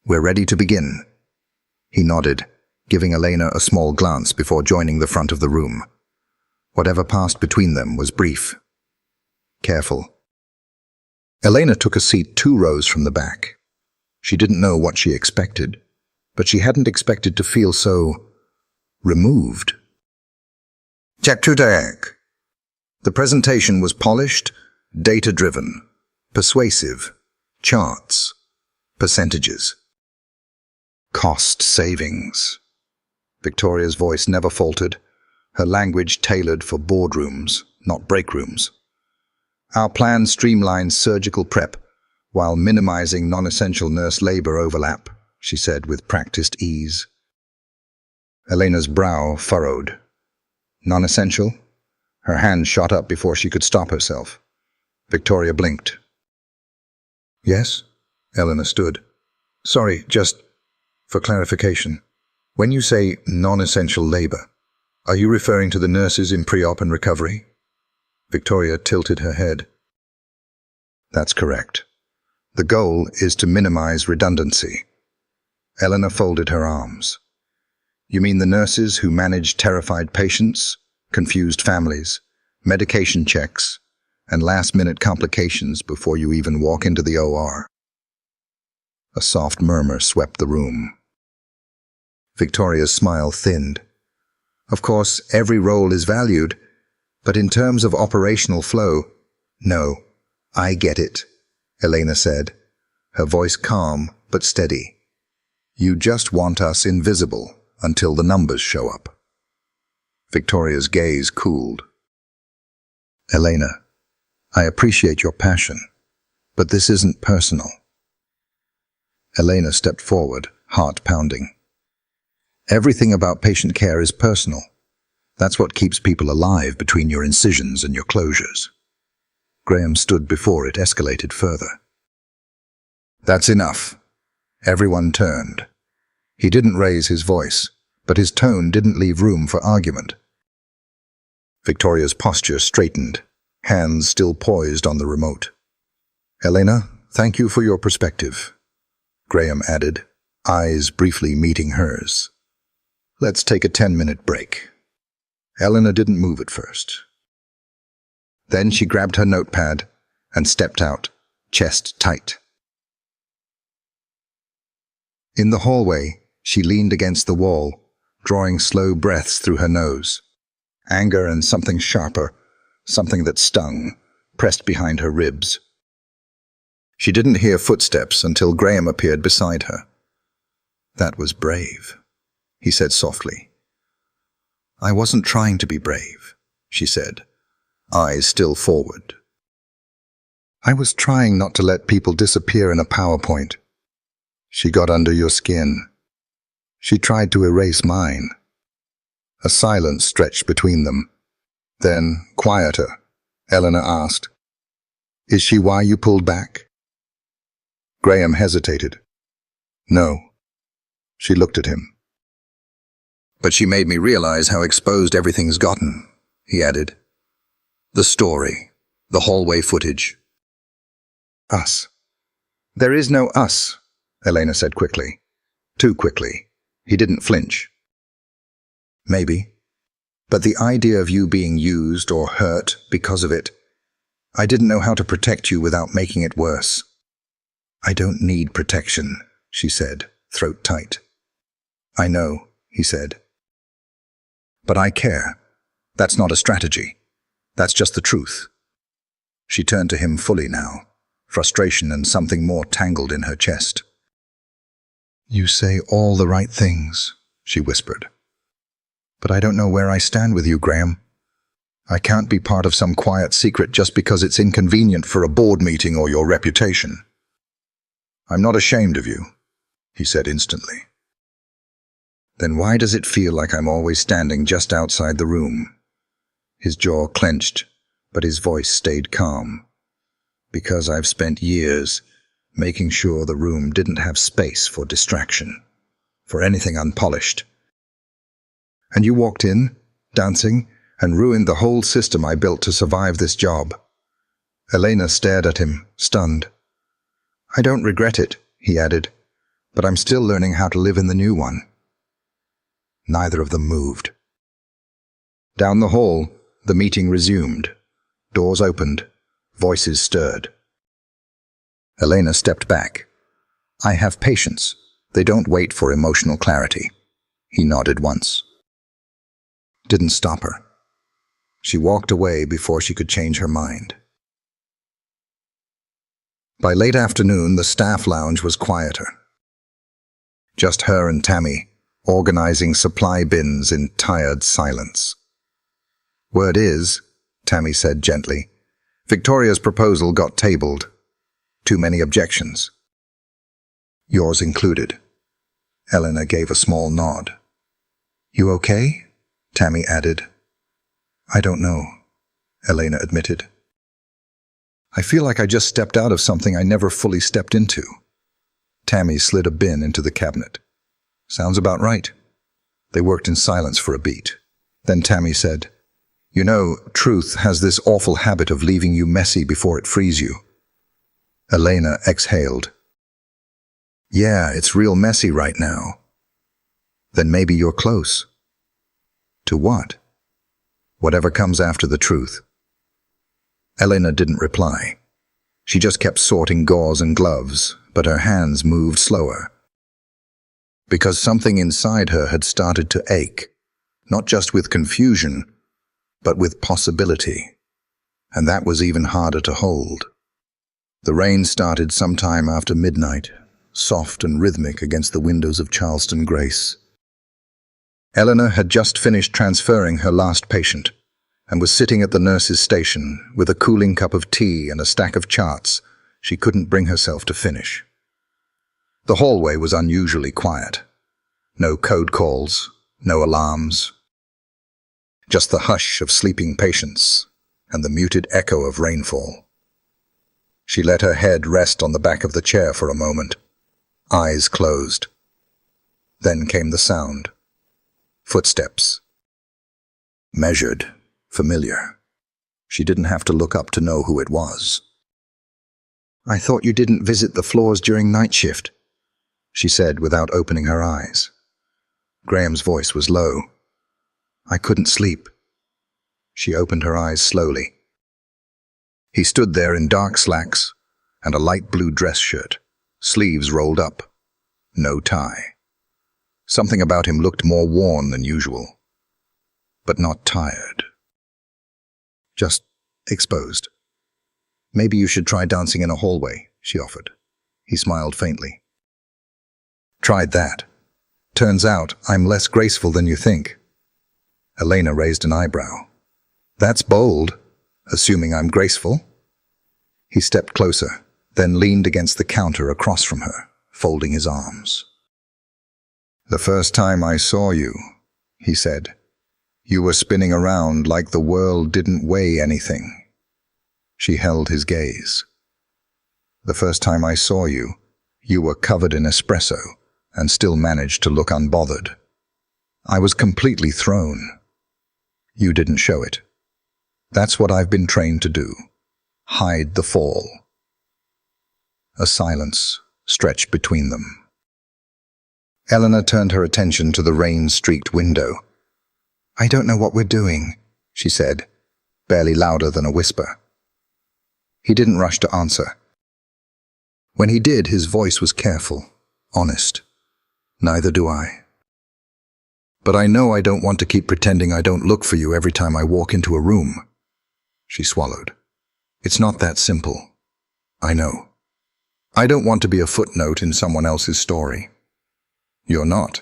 "We're ready to begin." He nodded, giving Elena a small glance before joining the front of the room. Whatever passed between them was brief. Careful. Elena took a seat 2 rows from the back. She didn't know what she expected, but she hadn't expected to feel so removed. Chapter 2. The presentation was polished, data-driven, persuasive, charts, percentages. Cost savings. Victoria's voice never faltered, her language tailored for boardrooms, not break rooms. "Our plan streamlines surgical prep while minimizing non-essential nurse labor overlap," she said with practiced ease. Elena's brow furrowed. "Non-essential?" Her hand shot up before she could stop herself. Victoria blinked. "Yes?" Elena stood. "Sorry, just for clarification. When you say non-essential labor, are you referring to the nurses in pre-op and recovery?" Victoria tilted her head. "That's correct. The goal is to minimize redundancy." Elena folded her arms. "You mean the nurses who manage terrified patients, confused families, medication checks, and last-minute complications before you even walk into the OR?" A soft murmur swept the room. Victoria's smile thinned. "Of course, every role is valued, but in terms of operational flow, no, I get it," Elena said, her voice calm but steady. "You just want us invisible until the numbers show up." Victoria's gaze cooled. "Elena, I appreciate your passion, but this isn't personal." Elena stepped forward, heart pounding. "Everything about patient care is personal. That's what keeps people alive between your incisions and your closures." Graham stood before it escalated further. "That's enough." Everyone turned. He didn't raise his voice, but his tone didn't leave room for argument. Victoria's posture straightened, hands still poised on the remote. "Elena, thank you for your perspective," Graham added, eyes briefly meeting hers. "Let's take a 10-minute break." Elena didn't move at first. Then she grabbed her notepad and stepped out, chest tight. In the hallway, she leaned against the wall, drawing slow breaths through her nose. Anger and something sharper, something that stung, pressed behind her ribs. She didn't hear footsteps until Graham appeared beside her. "That was brave," he said softly. "I wasn't trying to be brave," she said, eyes still forward. "I was trying not to let people disappear in a PowerPoint. She got under your skin. She tried to erase mine." A silence stretched between them. Then, quieter, Elena asked, "Is she why you pulled back?" Graham hesitated. "No." She looked at him. But she made me realize how exposed everything's gotten, he added. The story, the hallway footage. Us. There is no us, Elena said quickly. Too quickly. He didn't flinch. Maybe. But the idea of you being used or hurt because of it, I didn't know how to protect you without making it worse. I don't need protection, she said, throat tight. I know, he said. But I care. That's not a strategy. That's just the truth. She turned to him fully now, frustration and something more tangled in her chest. You say all the right things, she whispered. But I don't know where I stand with you, Graham. I can't be part of some quiet secret just because it's inconvenient for a board meeting or your reputation. I'm not ashamed of you, he said instantly. Then why does it feel like I'm always standing just outside the room? His jaw clenched, but his voice stayed calm. Because I've spent years making sure the room didn't have space for distraction, for anything unpolished. And you walked in, dancing, and ruined the whole system I built to survive this job. Elena stared at him, stunned. I don't regret it, he added, but I'm still learning how to live in the new one. Neither of them moved. Down the hall, the meeting resumed. Doors opened, voices stirred. Elena stepped back. I have patience. They don't wait for emotional clarity. He nodded once. Didn't stop her. She walked away before she could change her mind. By late afternoon, the staff lounge was quieter. Just her and Tammy, organizing supply bins in tired silence. Word is, Tammy said gently, Victoria's proposal got tabled. Too many objections. Yours included. Elena gave a small nod. You okay? Tammy added. I don't know, Elena admitted. I feel like I just stepped out of something I never fully stepped into. Tammy slid a bin into the cabinet. Sounds about right. They worked in silence for a beat. Then Tammy said, You know, truth has this awful habit of leaving you messy before it frees you. Elena exhaled. Yeah, it's real messy right now. Then maybe you're close. To what? Whatever comes after the truth. Elena didn't reply. She just kept sorting gauze and gloves, but her hands moved slower. Because something inside her had started to ache, not just with confusion, but with possibility. And that was even harder to hold. The rain started sometime after midnight, soft and rhythmic against the windows of Charleston Grace. Eleanor had just finished transferring her last patient and was sitting at the nurse's station with a cooling cup of tea and a stack of charts she couldn't bring herself to finish. The hallway was unusually quiet. No code calls, no alarms. Just the hush of sleeping patients and the muted echo of rainfall. She let her head rest on the back of the chair for a moment, eyes closed. Then came the sound. Footsteps. Measured, familiar. She didn't have to look up to know who it was. I thought you didn't visit the floors during night shift, she said without opening her eyes. Graham's voice was low. I couldn't sleep. She opened her eyes slowly. He stood there in dark slacks and a light blue dress shirt, sleeves rolled up, no tie. Something about him looked more worn than usual, but not tired. Just exposed. Maybe you should try dancing in a hallway, she offered. He smiled faintly. Tried that. Turns out I'm less graceful than you think. Elena raised an eyebrow. That's bold, assuming I'm graceful. He stepped closer, then leaned against the counter across from her, folding his arms. The first time I saw you, he said, you were spinning around like the world didn't weigh anything. She held his gaze. The first time I saw you, you were covered in espresso and still managed to look unbothered. I was completely thrown. You didn't show it. That's what I've been trained to do. Hide the fall. A silence stretched between them. Eleanor turned her attention to the rain-streaked window. "I don't know what we're doing," she said, barely louder than a whisper. He didn't rush to answer. When he did, his voice was careful, honest. "Neither do I. But I know I don't want to keep pretending I don't look for you every time I walk into a room." She swallowed. "It's not that simple. I know. I don't want to be a footnote in someone else's story. You're not.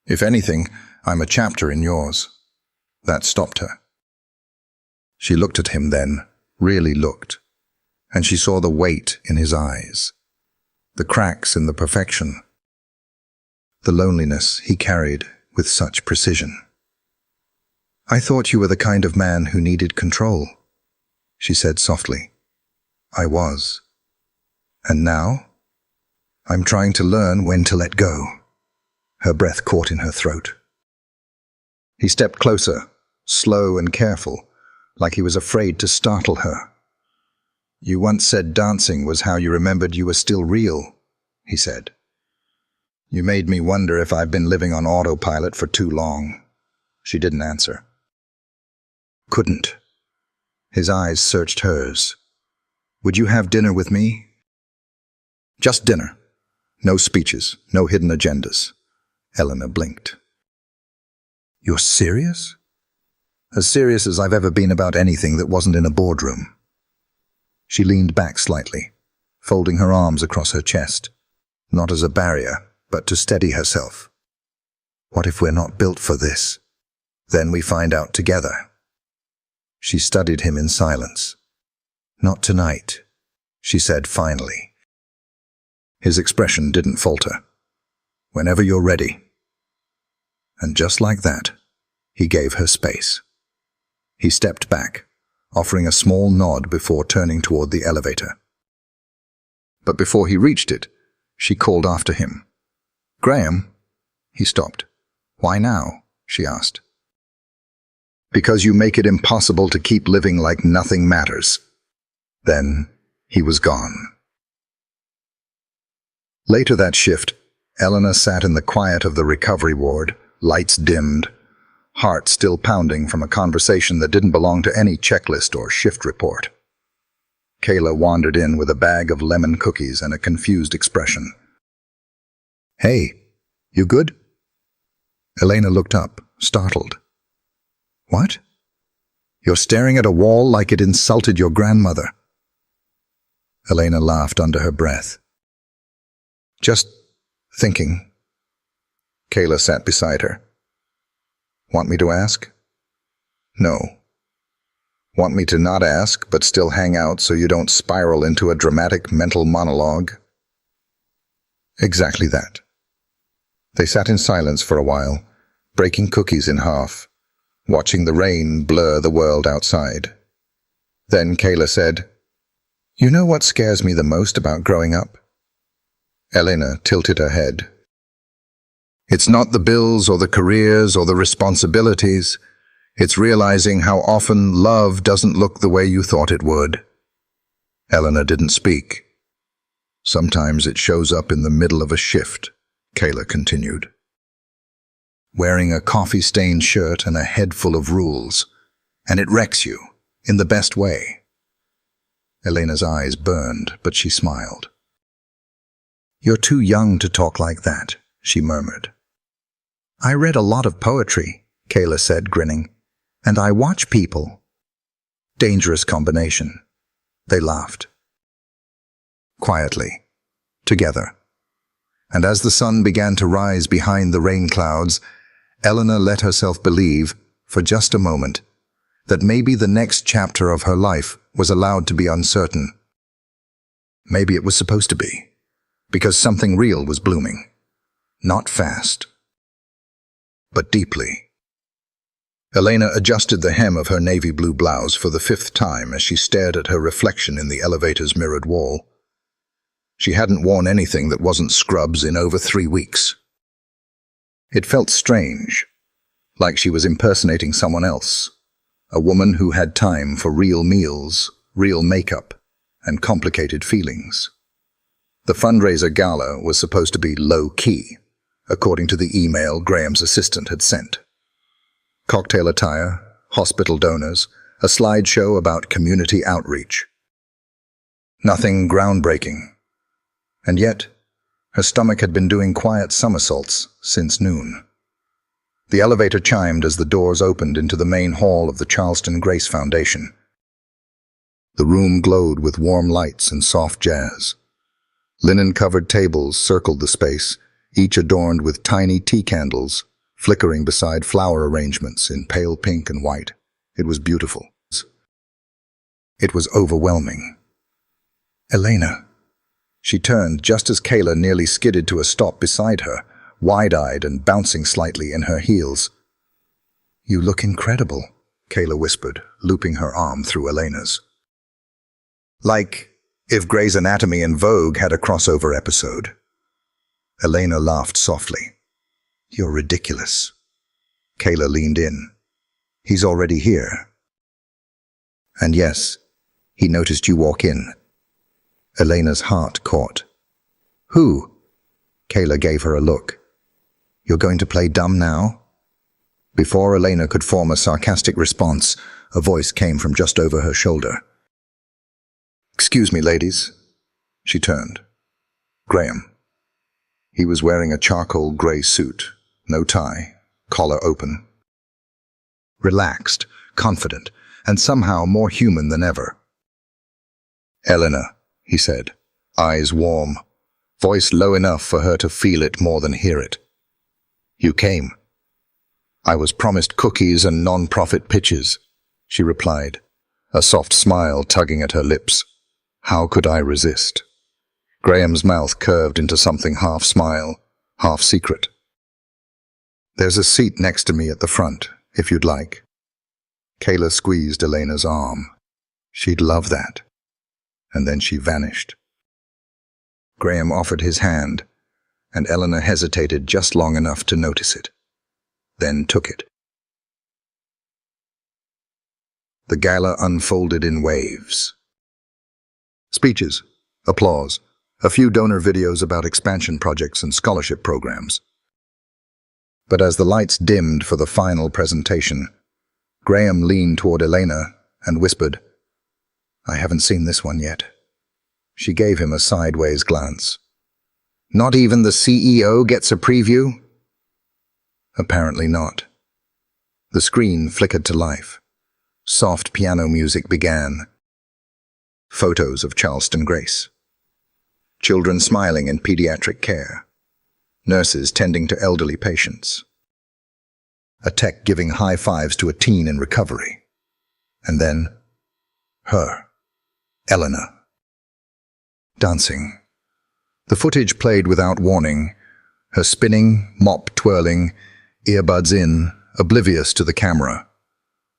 If anything, I'm a chapter in yours." That stopped her. She looked at him then, really looked, and she saw the weight in his eyes, the cracks in the perfection, the loneliness he carried with such precision. "I thought you were the kind of man who needed control," she said softly. "I was. And now, I'm trying to learn when to let go." Her breath caught in her throat. He stepped closer, slow and careful, like he was afraid to startle her. "You once said dancing was how you remembered you were still real," he said. "You made me wonder if I've been living on autopilot for too long." She didn't answer. Couldn't. His eyes searched hers. "Would you have dinner with me?" "Just dinner. No speeches, no hidden agendas." Eleanor blinked. "You're serious?" "As serious as I've ever been about anything that wasn't in a boardroom." She leaned back slightly, folding her arms across her chest, not as a barrier, but to steady herself. "What if we're not built for this? Then we find out together." She studied him in silence. "Not tonight," she said finally. His expression didn't falter. "Whenever you're ready." And just like that, he gave her space. He stepped back, offering a small nod before turning toward the elevator. But before he reached it, she called after him. "Graham?" He stopped. "Why now?" she asked. "Because you make it impossible to keep living like nothing matters." Then he was gone. Later that shift, Eleanor sat in the quiet of the recovery ward, lights dimmed, heart still pounding from a conversation that didn't belong to any checklist or shift report. Kayla wandered in with a bag of lemon cookies and a confused expression. "Hey, you good?" Elena looked up, startled. "What? You're staring at a wall like it insulted your grandmother." Elena laughed under her breath. "Just thinking." Kayla sat beside her. "Want me to ask?" "No." "Want me to not ask, but still hang out so you don't spiral into a dramatic mental monologue?" Exactly that. They sat in silence for a while, breaking cookies in half, watching the rain blur the world outside. Then Kayla said, "You know what scares me the most about growing up?" Elena tilted her head. "It's not the bills or the careers or the responsibilities. It's realizing how often love doesn't look the way you thought it would." Elena didn't speak. "Sometimes it shows up in the middle of a shift," Kayla continued. "Wearing a coffee-stained shirt and a head full of rules, and it wrecks you, in the best way." Elena's eyes burned, but she smiled. "You're too young to talk like that," she murmured. "I read a lot of poetry," Kayla said, grinning, "and I watch people." Dangerous combination. They laughed. Quietly, together. And as the sun began to rise behind the rain clouds, Eleanor let herself believe, for just a moment, that maybe the next chapter of her life was allowed to be uncertain. Maybe it was supposed to be, because something real was blooming. Not fast, but deeply. Elena adjusted the hem of her navy blue blouse for the 5th time as she stared at her reflection in the elevator's mirrored wall. She hadn't worn anything that wasn't scrubs in over 3 weeks. It felt strange, like she was impersonating someone else, a woman who had time for real meals, real makeup, and complicated feelings. The fundraiser gala was supposed to be low-key, according to the email Graham's assistant had sent. Cocktail attire, hospital donors, a slideshow about community outreach. Nothing groundbreaking. And yet, her stomach had been doing quiet somersaults since noon. The elevator chimed as the doors opened into the main hall of the Charleston Grace Foundation. The room glowed with warm lights and soft jazz. Linen-covered tables circled the space, each adorned with tiny tea candles, flickering beside flower arrangements in pale pink and white. It was beautiful. It was overwhelming. Elena. She turned just as Kayla nearly skidded to a stop beside her, wide-eyed and bouncing slightly in her heels. "You look incredible," Kayla whispered, looping her arm through Elena's. "Like if Grey's Anatomy and Vogue had a crossover episode." Elena laughed softly. "You're ridiculous." Kayla leaned in. "He's already here." "And yes, he noticed you walk in." Elena's heart caught. "Who?" Kayla gave her a look. "You're going to play dumb now?" Before Elena could form a sarcastic response, a voice came from just over her shoulder. "Excuse me, ladies." She turned. Graham. He was wearing a charcoal grey suit, no tie, collar open. Relaxed, confident, and somehow more human than ever. "Eleanor," he said, eyes warm, voice low enough for her to feel it more than hear it. "You came." "I was promised cookies and non-profit pitches," she replied, a soft smile tugging at her lips. "How could I resist?" Graham's mouth curved into something half smile, half secret. "There's a seat next to me at the front, if you'd like." Kayla squeezed Elena's arm. She'd love that. And then she vanished. Graham offered his hand, and Eleanor hesitated just long enough to notice it, then took it. The gala unfolded in waves. Speeches, applause, a few donor videos about expansion projects and scholarship programs. But as the lights dimmed for the final presentation, Graham leaned toward Elena and whispered, "I haven't seen this one yet." She gave him a sideways glance. "Not even the CEO gets a preview?" Apparently not. The screen flickered to life. Soft piano music began. Photos of Charleston Grace. Children smiling in pediatric care. Nurses tending to elderly patients. A tech giving high fives to a teen in recovery. And then, her, Eleanor. Dancing. The footage played without warning, her spinning, mop twirling, earbuds in, oblivious to the camera.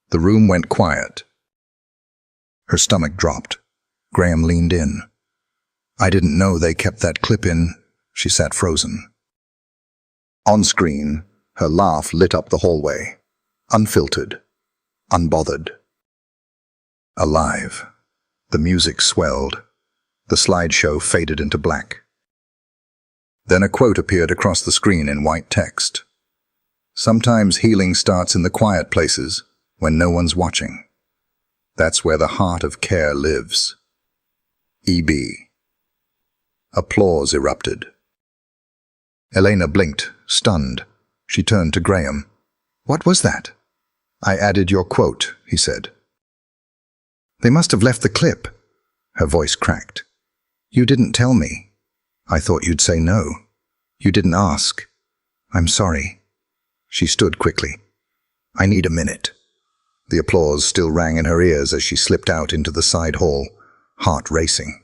The room went quiet. Her stomach dropped. Graham leaned in. "I didn't know they kept that clip in." She sat frozen. On screen, her laugh lit up the hallway. Unfiltered. Unbothered. Alive. The music swelled. The slideshow faded into black. Then a quote appeared across the screen in white text. "Sometimes healing starts in the quiet places, when no one's watching. That's where the heart of care lives." E.B. Applause erupted. Elena blinked, stunned. She turned to Graham. "What was that?" "I added your quote," he said. "They must have left the clip." Her voice cracked. "You didn't tell me. I thought you'd say no. You didn't ask. I'm sorry." She stood quickly. "I need a minute." The applause still rang in her ears as she slipped out into the side hall, heart racing.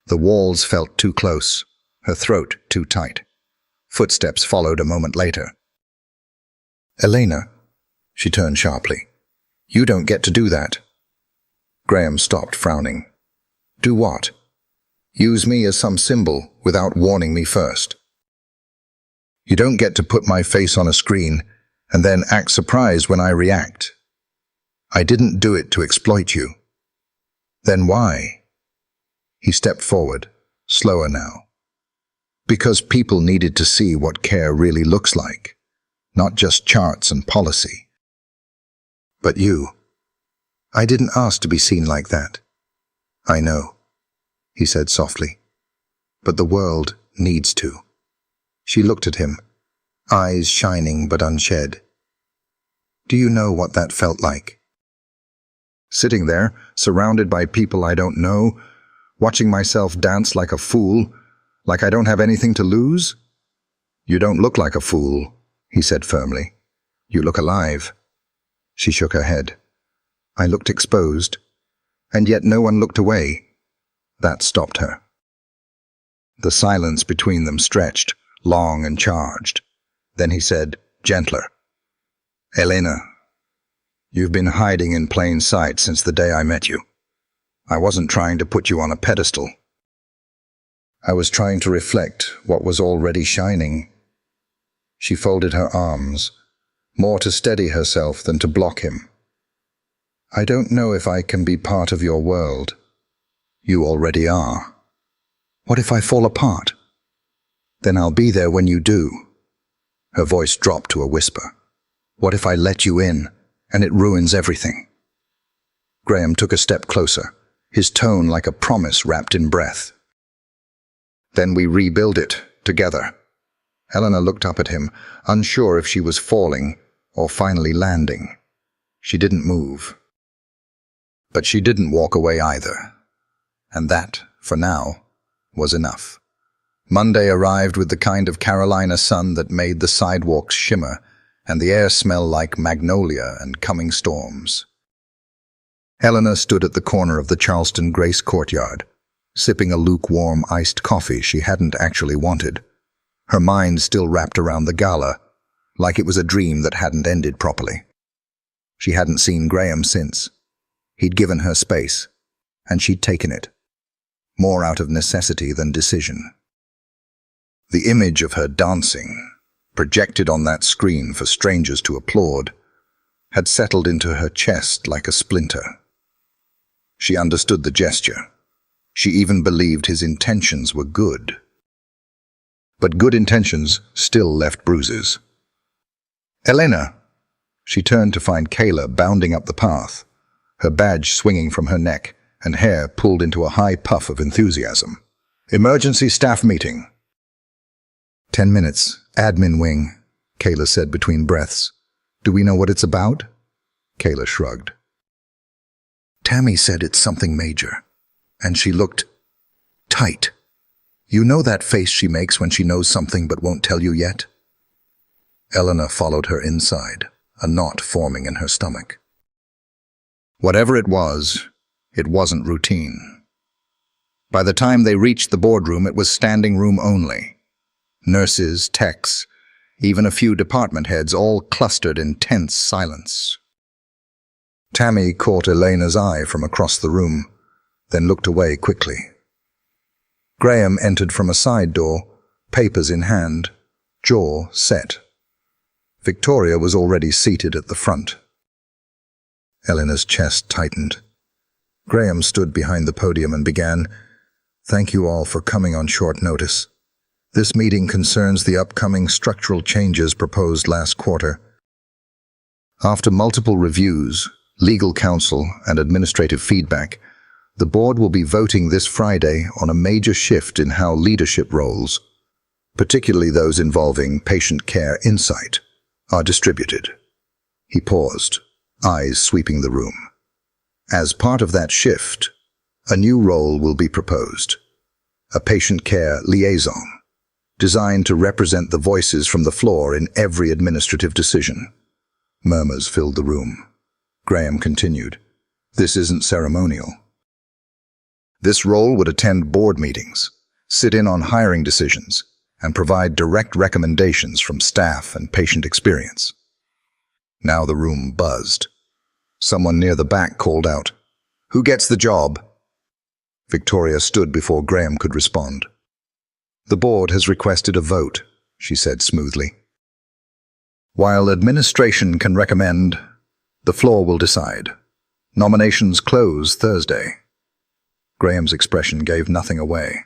The walls felt too close, her throat too tight. Footsteps followed a moment later. "Elena," she turned sharply. "You don't get to do that." Graham stopped, frowning. "Do what?" "Use me as some symbol without warning me first." "You don't get to put my face on a screen and then act surprised when I react. I didn't do it to exploit you. Then why? He stepped forward, slower now. Because people needed to see what care really looks like, not just charts and policy. But you, I didn't ask to be seen like that. I know, he said softly, but the world needs to. She looked at him, eyes shining but unshed. Do you know what that felt like? Sitting there, surrounded by people I don't know, watching myself dance like a fool, like I don't have anything to lose? You don't look like a fool, he said firmly. You look alive. She shook her head. I looked exposed, and yet no one looked away. That stopped her. The silence between them stretched, long and charged. Then he said, gentler, Elena, you've been hiding in plain sight since the day I met you. I wasn't trying to put you on a pedestal. I was trying to reflect what was already shining. She folded her arms, more to steady herself than to block him. I don't know if I can be part of your world. You already are. What if I fall apart? Then I'll be there when you do. Her voice dropped to a whisper. What if I let you in, and it ruins everything? Graham took a step closer, his tone like a promise wrapped in breath. Then we rebuild it, together. Helena looked up at him, unsure if she was falling or finally landing. She didn't move. But she didn't walk away either. And that, for now, was enough. Monday arrived with the kind of Carolina sun that made the sidewalks shimmer and the air smell like magnolia and coming storms. Helena stood at the corner of the Charleston Grace courtyard, sipping a lukewarm iced coffee she hadn't actually wanted, her mind still wrapped around the gala, like it was a dream that hadn't ended properly. She hadn't seen Graham since. He'd given her space, and she'd taken it, more out of necessity than decision. The image of her dancing, projected on that screen for strangers to applaud, had settled into her chest like a splinter. She understood the gesture. She even believed his intentions were good. But good intentions still left bruises. Elena! She turned to find Kayla bounding up the path, her badge swinging from her neck and hair pulled into a high puff of enthusiasm. Emergency staff meeting. 10 minutes, admin wing, Kayla said between breaths. Do we know what it's about? Kayla shrugged. Tammy said it's something major, and she looked tight. You know that face she makes when she knows something but won't tell you yet? Elena followed her inside, a knot forming in her stomach. Whatever it wasn't routine. By the time they reached the boardroom, it was standing room only. Nurses, techs, even a few department heads, all clustered in tense silence. Tammy caught Elena's eye from across the room, then looked away quickly. Graham entered from a side door, papers in hand, jaw set. Victoria was already seated at the front. Elena's chest tightened. Graham stood behind the podium and began, "Thank you all for coming on short notice. This meeting concerns the upcoming structural changes proposed last quarter. After multiple reviews, legal counsel, and administrative feedback, the board will be voting this Friday on a major shift in how leadership roles, particularly those involving patient care insight, are distributed." He paused, eyes sweeping the room. As part of that shift, a new role will be proposed, a patient care liaison, designed to represent the voices from the floor in every administrative decision. Murmurs filled the room. Graham continued, "This isn't ceremonial. This role would attend board meetings, sit in on hiring decisions, and provide direct recommendations from staff and patient experience." Now the room buzzed. Someone near the back called out, "Who gets the job?" Victoria stood before Graham could respond. "The board has requested a vote," she said smoothly. While administration can recommend, the floor will decide. Nominations close Thursday. Graham's expression gave nothing away.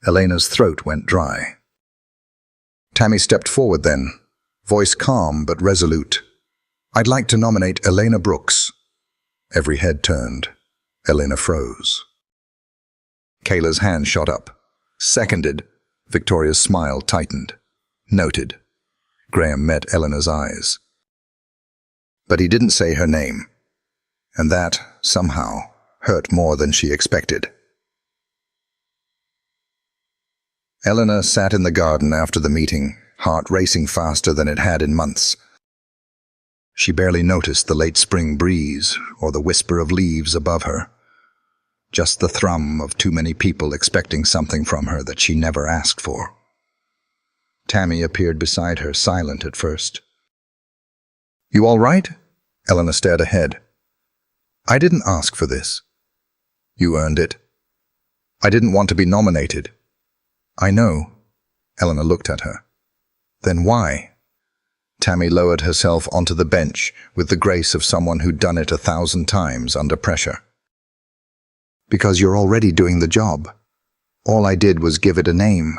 Elena's throat went dry. Tammy stepped forward then, voice calm but resolute. I'd like to nominate Elena Brooks. Every head turned. Elena froze. Kayla's hand shot up. Seconded. Victoria's smile tightened. Noted. Graham met Elena's eyes. But he didn't say her name. And that, somehow, hurt more than she expected. Elena sat in the garden after the meeting, heart racing faster than it had in months. She barely noticed the late spring breeze or the whisper of leaves above her. Just the thrum of too many people expecting something from her that she never asked for. Tammy appeared beside her, silent at first. You all right? Elena stared ahead. I didn't ask for this. You earned it. I didn't want to be nominated. I know. Elena looked at her. Then why? Tammy lowered herself onto the bench with the grace of someone who'd done it 1,000 times under pressure. Because you're already doing the job. All I did was give it a name.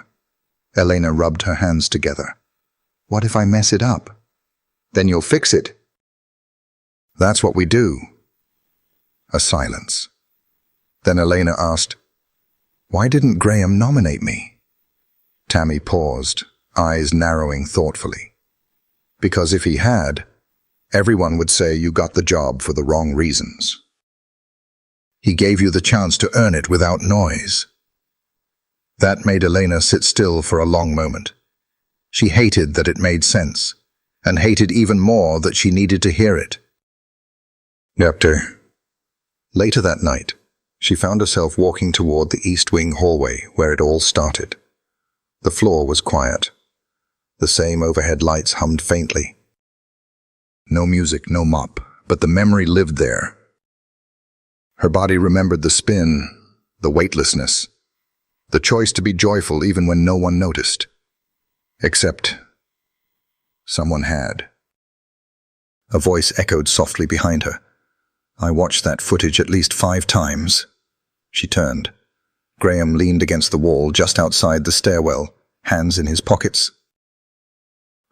Elena rubbed her hands together. What if I mess it up? Then you'll fix it. That's what we do. A silence. Then Elena asked, Why didn't Graham nominate me? Tammy paused, eyes narrowing thoughtfully. Because if he had, everyone would say you got the job for the wrong reasons. He gave you the chance to earn it without noise. That made Elena sit still for a long moment. She hated that it made sense, and hated even more that she needed to hear it. Later that night, she found herself walking toward the East Wing hallway where it all started. The floor was quiet. The same overhead lights hummed faintly. No music, no mop, but the memory lived there. Her body remembered the spin, the weightlessness, the choice to be joyful even when no one noticed. Except someone had. A voice echoed softly behind her. I watched that footage at least 5 times. She turned. Graham leaned against the wall just outside the stairwell, hands in his pockets.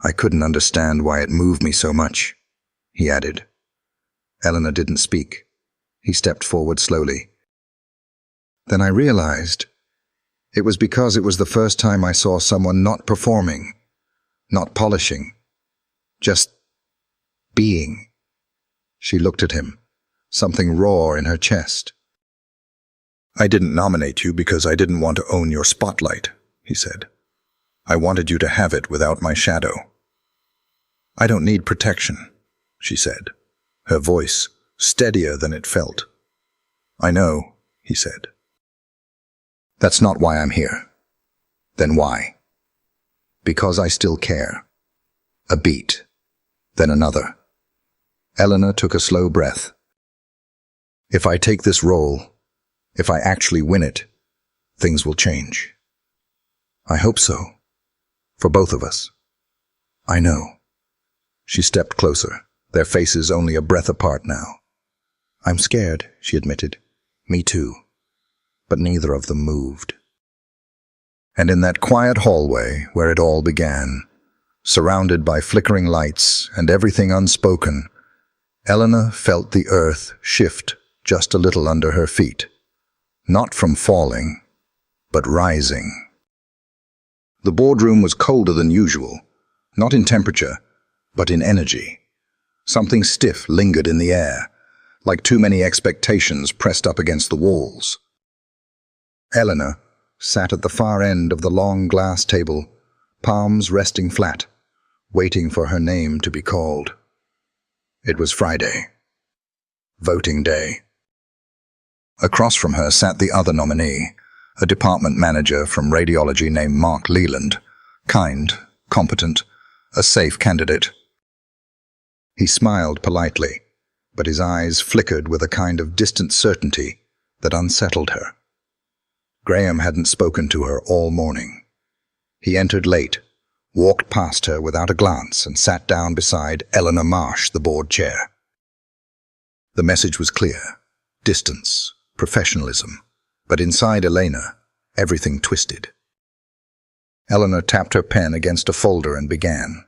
I couldn't understand why it moved me so much, he added. Elena didn't speak. He stepped forward slowly. Then I realized it was because it was the first time I saw someone not performing, not polishing, just being. She looked at him, something raw in her chest. I didn't nominate you because I didn't want to own your spotlight, he said. I wanted you to have it without my shadow. I don't need protection, she said, her voice steadier than it felt. I know, he said. That's not why I'm here. Then why? Because I still care. A beat, then another. Elena took a slow breath. If I take this role, if I actually win it, things will change. I hope so. For both of us. I know. She stepped closer, their faces only a breath apart now. I'm scared, she admitted. Me too. But neither of them moved. And in that quiet hallway where it all began, surrounded by flickering lights and everything unspoken, Elena felt the earth shift just a little under her feet. Not from falling, but rising. The boardroom was colder than usual, not in temperature, but in energy. Something stiff lingered in the air, like too many expectations pressed up against the walls. Elena sat at the far end of the long glass table, palms resting flat, waiting for her name to be called. It was Friday. Voting day. Across from her sat the other nominee, a department manager from radiology named Mark Leland, kind, competent, a safe candidate. He smiled politely, but his eyes flickered with a kind of distant certainty that unsettled her. Graham hadn't spoken to her all morning. He entered late, walked past her without a glance and sat down beside Eleanor Marsh, the board chair. The message was clear: distance, professionalism. But inside Elena, everything twisted. Eleanor tapped her pen against a folder and began.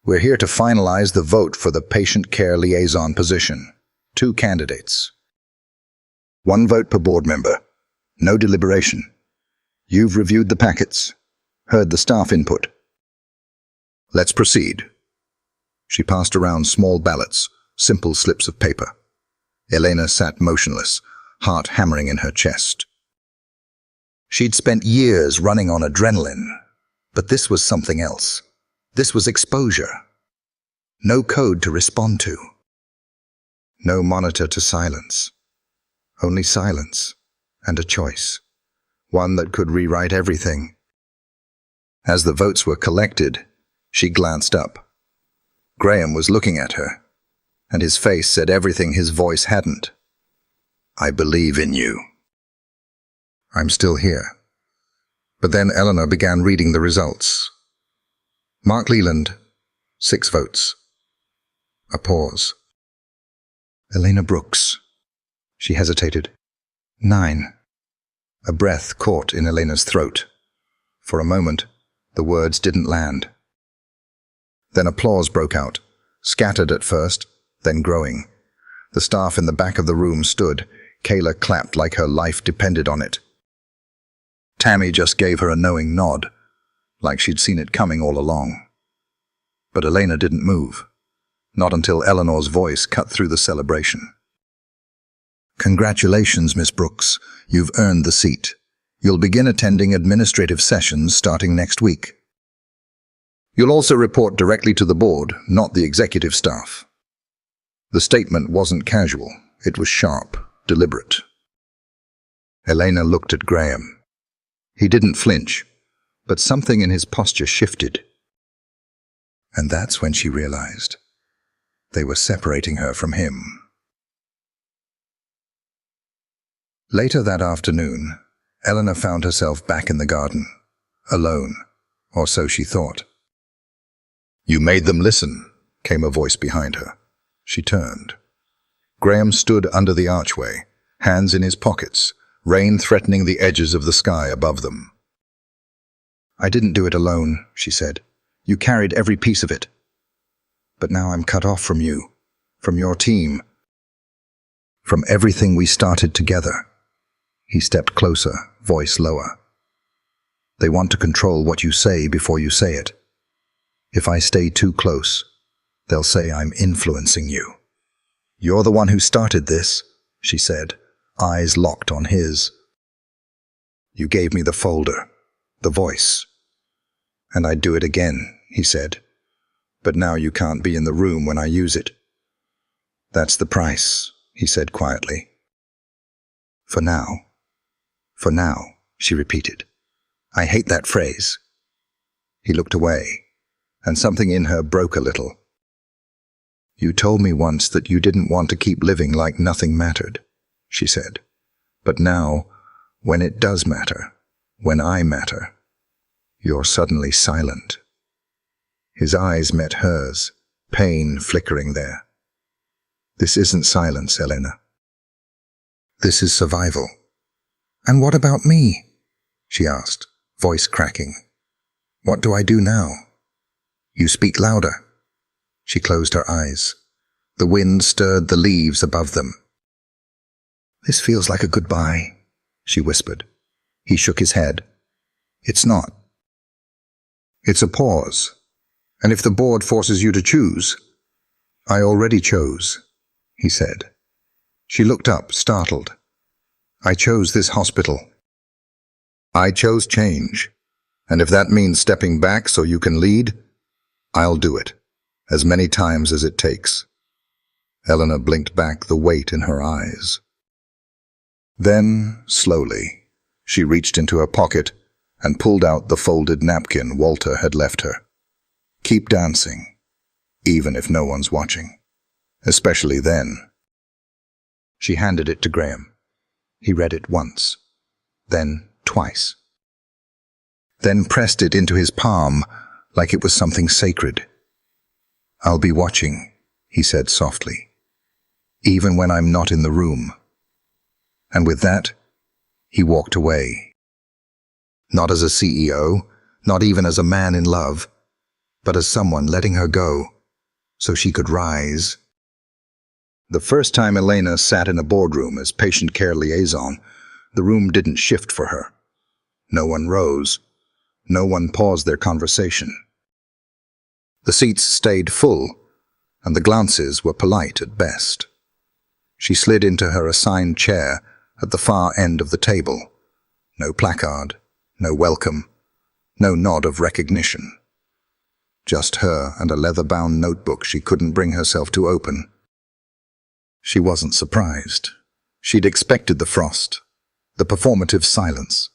"We're here to finalize the vote for the patient care liaison position. 2 candidates. 1 vote per board member. No deliberation. You've reviewed the packets, heard the staff input. Let's proceed." She passed around small ballots, simple slips of paper. Elena sat motionless, heart hammering in her chest. She'd spent years running on adrenaline, but this was something else. This was exposure. No code to respond to. No monitor to silence. Only silence and a choice. One that could rewrite everything. As the votes were collected, she glanced up. Graham was looking at her, and his face said everything his voice hadn't. "I believe in you." "I'm still here." But then Eleanor began reading the results. Mark Leland, 6 votes. A pause. Elena Brooks. She hesitated. 9. A breath caught in Elena's throat. For a moment, the words didn't land. Then applause broke out, scattered at first, then growing. The staff in the back of the room stood. Kayla clapped like her life depended on it. Tammy just gave her a knowing nod, like she'd seen it coming all along. But Elena didn't move, not until Eleanor's voice cut through the celebration. "Congratulations, Miss Brooks. You've earned the seat. You'll begin attending administrative sessions starting next week. You'll also report directly to the board, not the executive staff." The statement wasn't casual. It was sharp, deliberate. Elena looked at Graham. He didn't flinch, but something in his posture shifted. And that's when she realized they were separating her from him. Later that afternoon, Eleanor found herself back in the garden, alone, or so she thought. "You made them listen," came a voice behind her. She turned. Graham stood under the archway, hands in his pockets, rain threatening the edges of the sky above them. "I didn't do it alone," she said. "You carried every piece of it. But now I'm cut off from you, from your team, from everything we started together." He stepped closer, voice lower. "They want to control what you say before you say it. If I stay too close, they'll say I'm influencing you." "You're the one who started this," she said, eyes locked on his. "You gave me the folder, the voice. And I'd do it again," he said. "But now you can't be in the room when I use it." "That's the price," he said quietly. "For now." "For now," she repeated. "I hate that phrase." He looked away, and something in her broke a little. "You told me once that you didn't want to keep living like nothing mattered," she said. "But now, when it does matter, when I matter, you're suddenly silent." His eyes met hers, pain flickering there. "This isn't silence, Elena. This is survival." "And what about me?" she asked, voice cracking. "What do I do now?" "You speak louder." She closed her eyes. The wind stirred the leaves above them. "This feels like a goodbye," she whispered. He shook his head. "It's not. It's a pause. And if the board forces you to choose—" "I already chose," he said. She looked up, startled. "I chose this hospital. I chose change. And if that means stepping back so you can lead, I'll do it, as many times as it takes." Eleanor blinked back, the weight in her eyes. Then, slowly, she reached into her pocket and pulled out the folded napkin Walter had left her. "Keep dancing, even if no one's watching. Especially then." She handed it to Graham. He read it once, then twice. Then pressed it into his palm like it was something sacred. "I'll be watching," he said softly, "even when I'm not in the room." And with that, he walked away. Not as a CEO, not even as a man in love, but as someone letting her go so she could rise. The first time Elena sat in a boardroom as patient care liaison, the room didn't shift for her. No one rose. No one paused their conversation. The seats stayed full, and the glances were polite at best. She slid into her assigned chair at the far end of the table. No placard, no welcome, no nod of recognition. Just her and a leather-bound notebook she couldn't bring herself to open. She wasn't surprised. She'd expected the frost, the performative silence.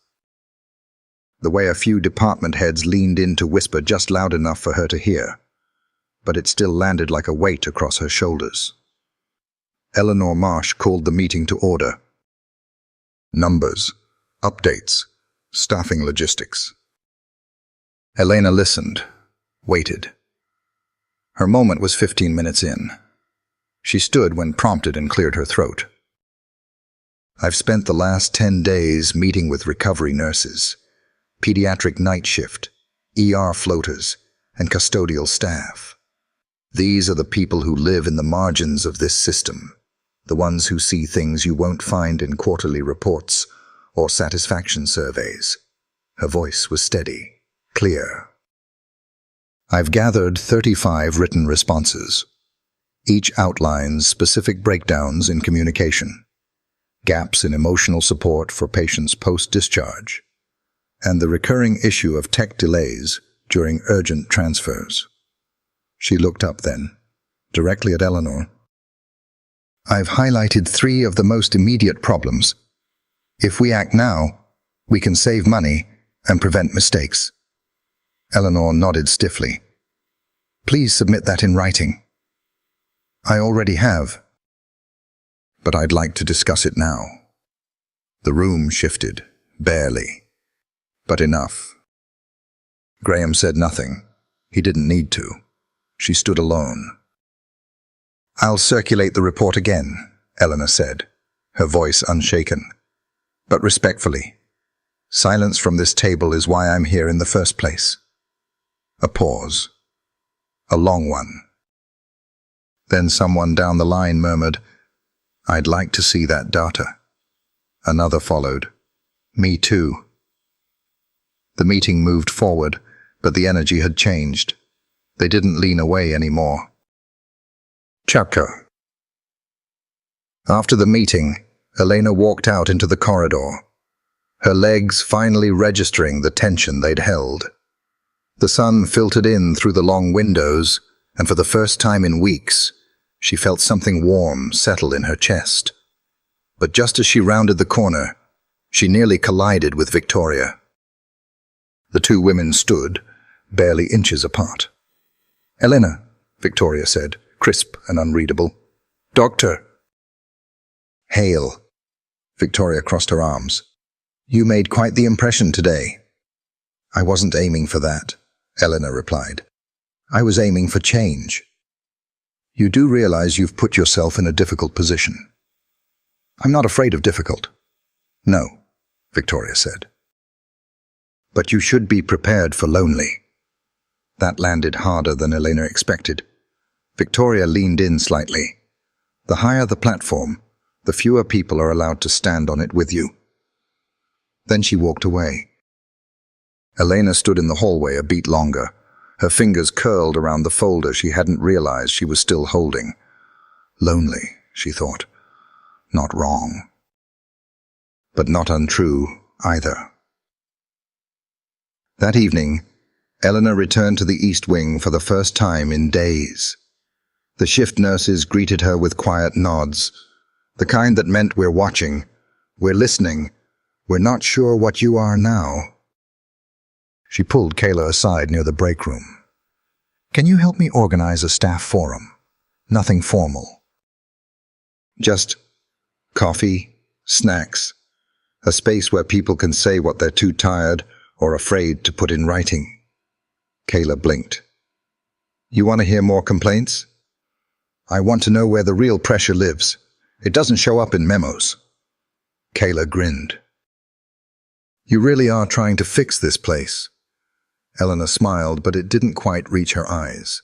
The way a few department heads leaned in to whisper just loud enough for her to hear, but it still landed like a weight across her shoulders. Eleanor Marsh called the meeting to order. Numbers, updates, staffing logistics. Elena listened, waited. Her moment was 15 minutes in. She stood when prompted and cleared her throat. "I've spent the last 10 days meeting with recovery nurses, pediatric night shift, ER floaters, and custodial staff. These are the people who live in the margins of this system, the ones who see things you won't find in quarterly reports or satisfaction surveys." Her voice was steady, clear. "I've gathered 35 written responses. Each outlines specific breakdowns in communication, gaps in emotional support for patients post-discharge, and the recurring issue of tech delays during urgent transfers." She looked up then, directly at Eleanor. "I've highlighted 3 of the most immediate problems. If we act now, we can save money and prevent mistakes." Eleanor nodded stiffly. "Please submit that in writing." "I already have, but I'd like to discuss it now." The room shifted, barely, but enough. Graham said nothing. He didn't need to. She stood alone. "I'll circulate the report again," Eleanor said, her voice unshaken, but respectfully. "Silence from this table is why I'm here in the first place." A pause. A long one. Then someone down the line murmured, "I'd like to see that data." Another followed. "Me too." The meeting moved forward, but the energy had changed. They didn't lean away anymore. Chapter. After the meeting, Elena walked out into the corridor, her legs finally registering the tension they'd held. The sun filtered in through the long windows, and for the first time in weeks, she felt something warm settle in her chest. But just as she rounded the corner, she nearly collided with Victoria. The two women stood, barely inches apart. "Elena," Victoria said, crisp and unreadable. "Doctor." "Hail." Victoria crossed her arms. "You made quite the impression today." "I wasn't aiming for that," Elena replied. "I was aiming for change. You do realize you've put yourself in a difficult position." "I'm not afraid of difficult." "No," Victoria said. "But you should be prepared for lonely." That landed harder than Elena expected. Victoria leaned in slightly. "The higher the platform, the fewer people are allowed to stand on it with you." Then she walked away. Elena stood in the hallway a beat longer, her fingers curled around the folder she hadn't realized she was still holding. Lonely, she thought. Not wrong. But not untrue either. That evening, Eleanor returned to the East Wing for the first time in days. The shift nurses greeted her with quiet nods, the kind that meant "We're watching, we're listening, we're not sure what you are now." She pulled Kayla aside near the break room. "Can you help me organize a staff forum? Nothing formal. Just coffee, snacks, a space where people can say what they're too tired or afraid to put in writing." Kayla blinked. You want to hear more complaints? I want to know where the real pressure lives. It doesn't show up in memos. Kayla grinned. You really are trying to fix this place. Eleanor smiled, but it didn't quite reach her eyes.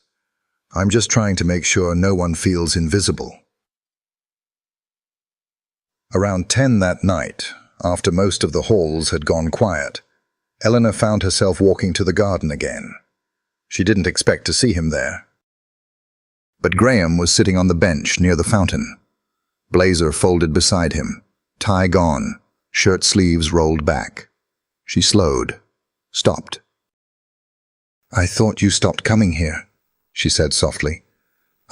I'm just trying to make sure no one feels invisible. Around 10 that night, after most of the halls had gone quiet, Eleanor found herself walking to the garden again. She didn't expect to see him there. But Graham was sitting on the bench near the fountain. Blazer folded beside him, tie gone, shirt sleeves rolled back. She slowed, stopped. I thought you stopped coming here, she said softly.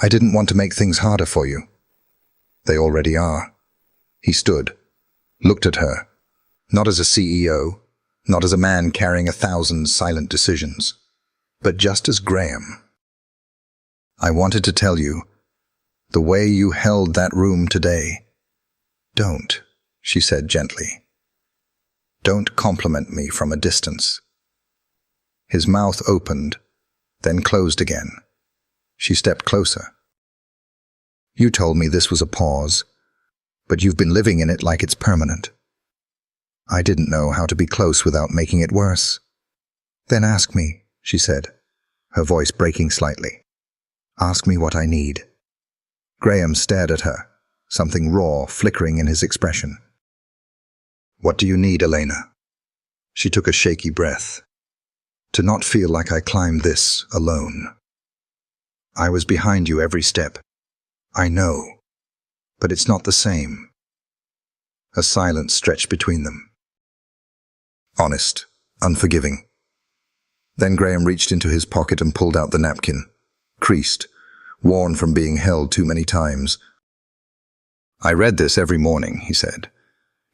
I didn't want to make things harder for you. They already are. He stood, looked at her, not as a CEO, not as a man carrying 1,000 silent decisions, but just as Graham. I wanted to tell you, the way you held that room today. Don't, she said gently. Don't compliment me from a distance. His mouth opened, then closed again. She stepped closer. You told me this was a pause, but you've been living in it like it's permanent. I didn't know how to be close without making it worse. Then ask me, she said, her voice breaking slightly. Ask me what I need. Graham stared at her, something raw flickering in his expression. What do you need, Elena? She took a shaky breath. To not feel like I climbed this alone. I was behind you every step. I know, but it's not the same. A silence stretched between them. Honest, unforgiving. Then Graham reached into his pocket and pulled out the napkin, creased, worn from being held too many times. I read this every morning, he said,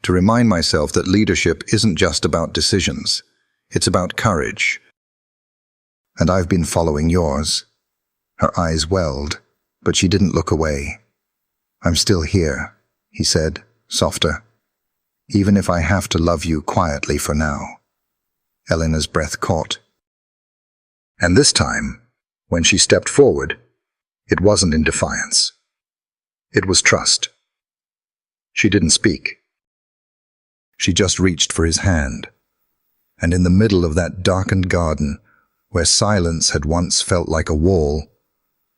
to remind myself that leadership isn't just about decisions. It's about courage. And I've been following yours. Her eyes welled, but she didn't look away. I'm still here, he said, softer. Even if I have to love you quietly for now. Eleanor's breath caught. And this time, when she stepped forward, it wasn't in defiance. It was trust. She didn't speak. She just reached for his hand. And in the middle of that darkened garden, where silence had once felt like a wall,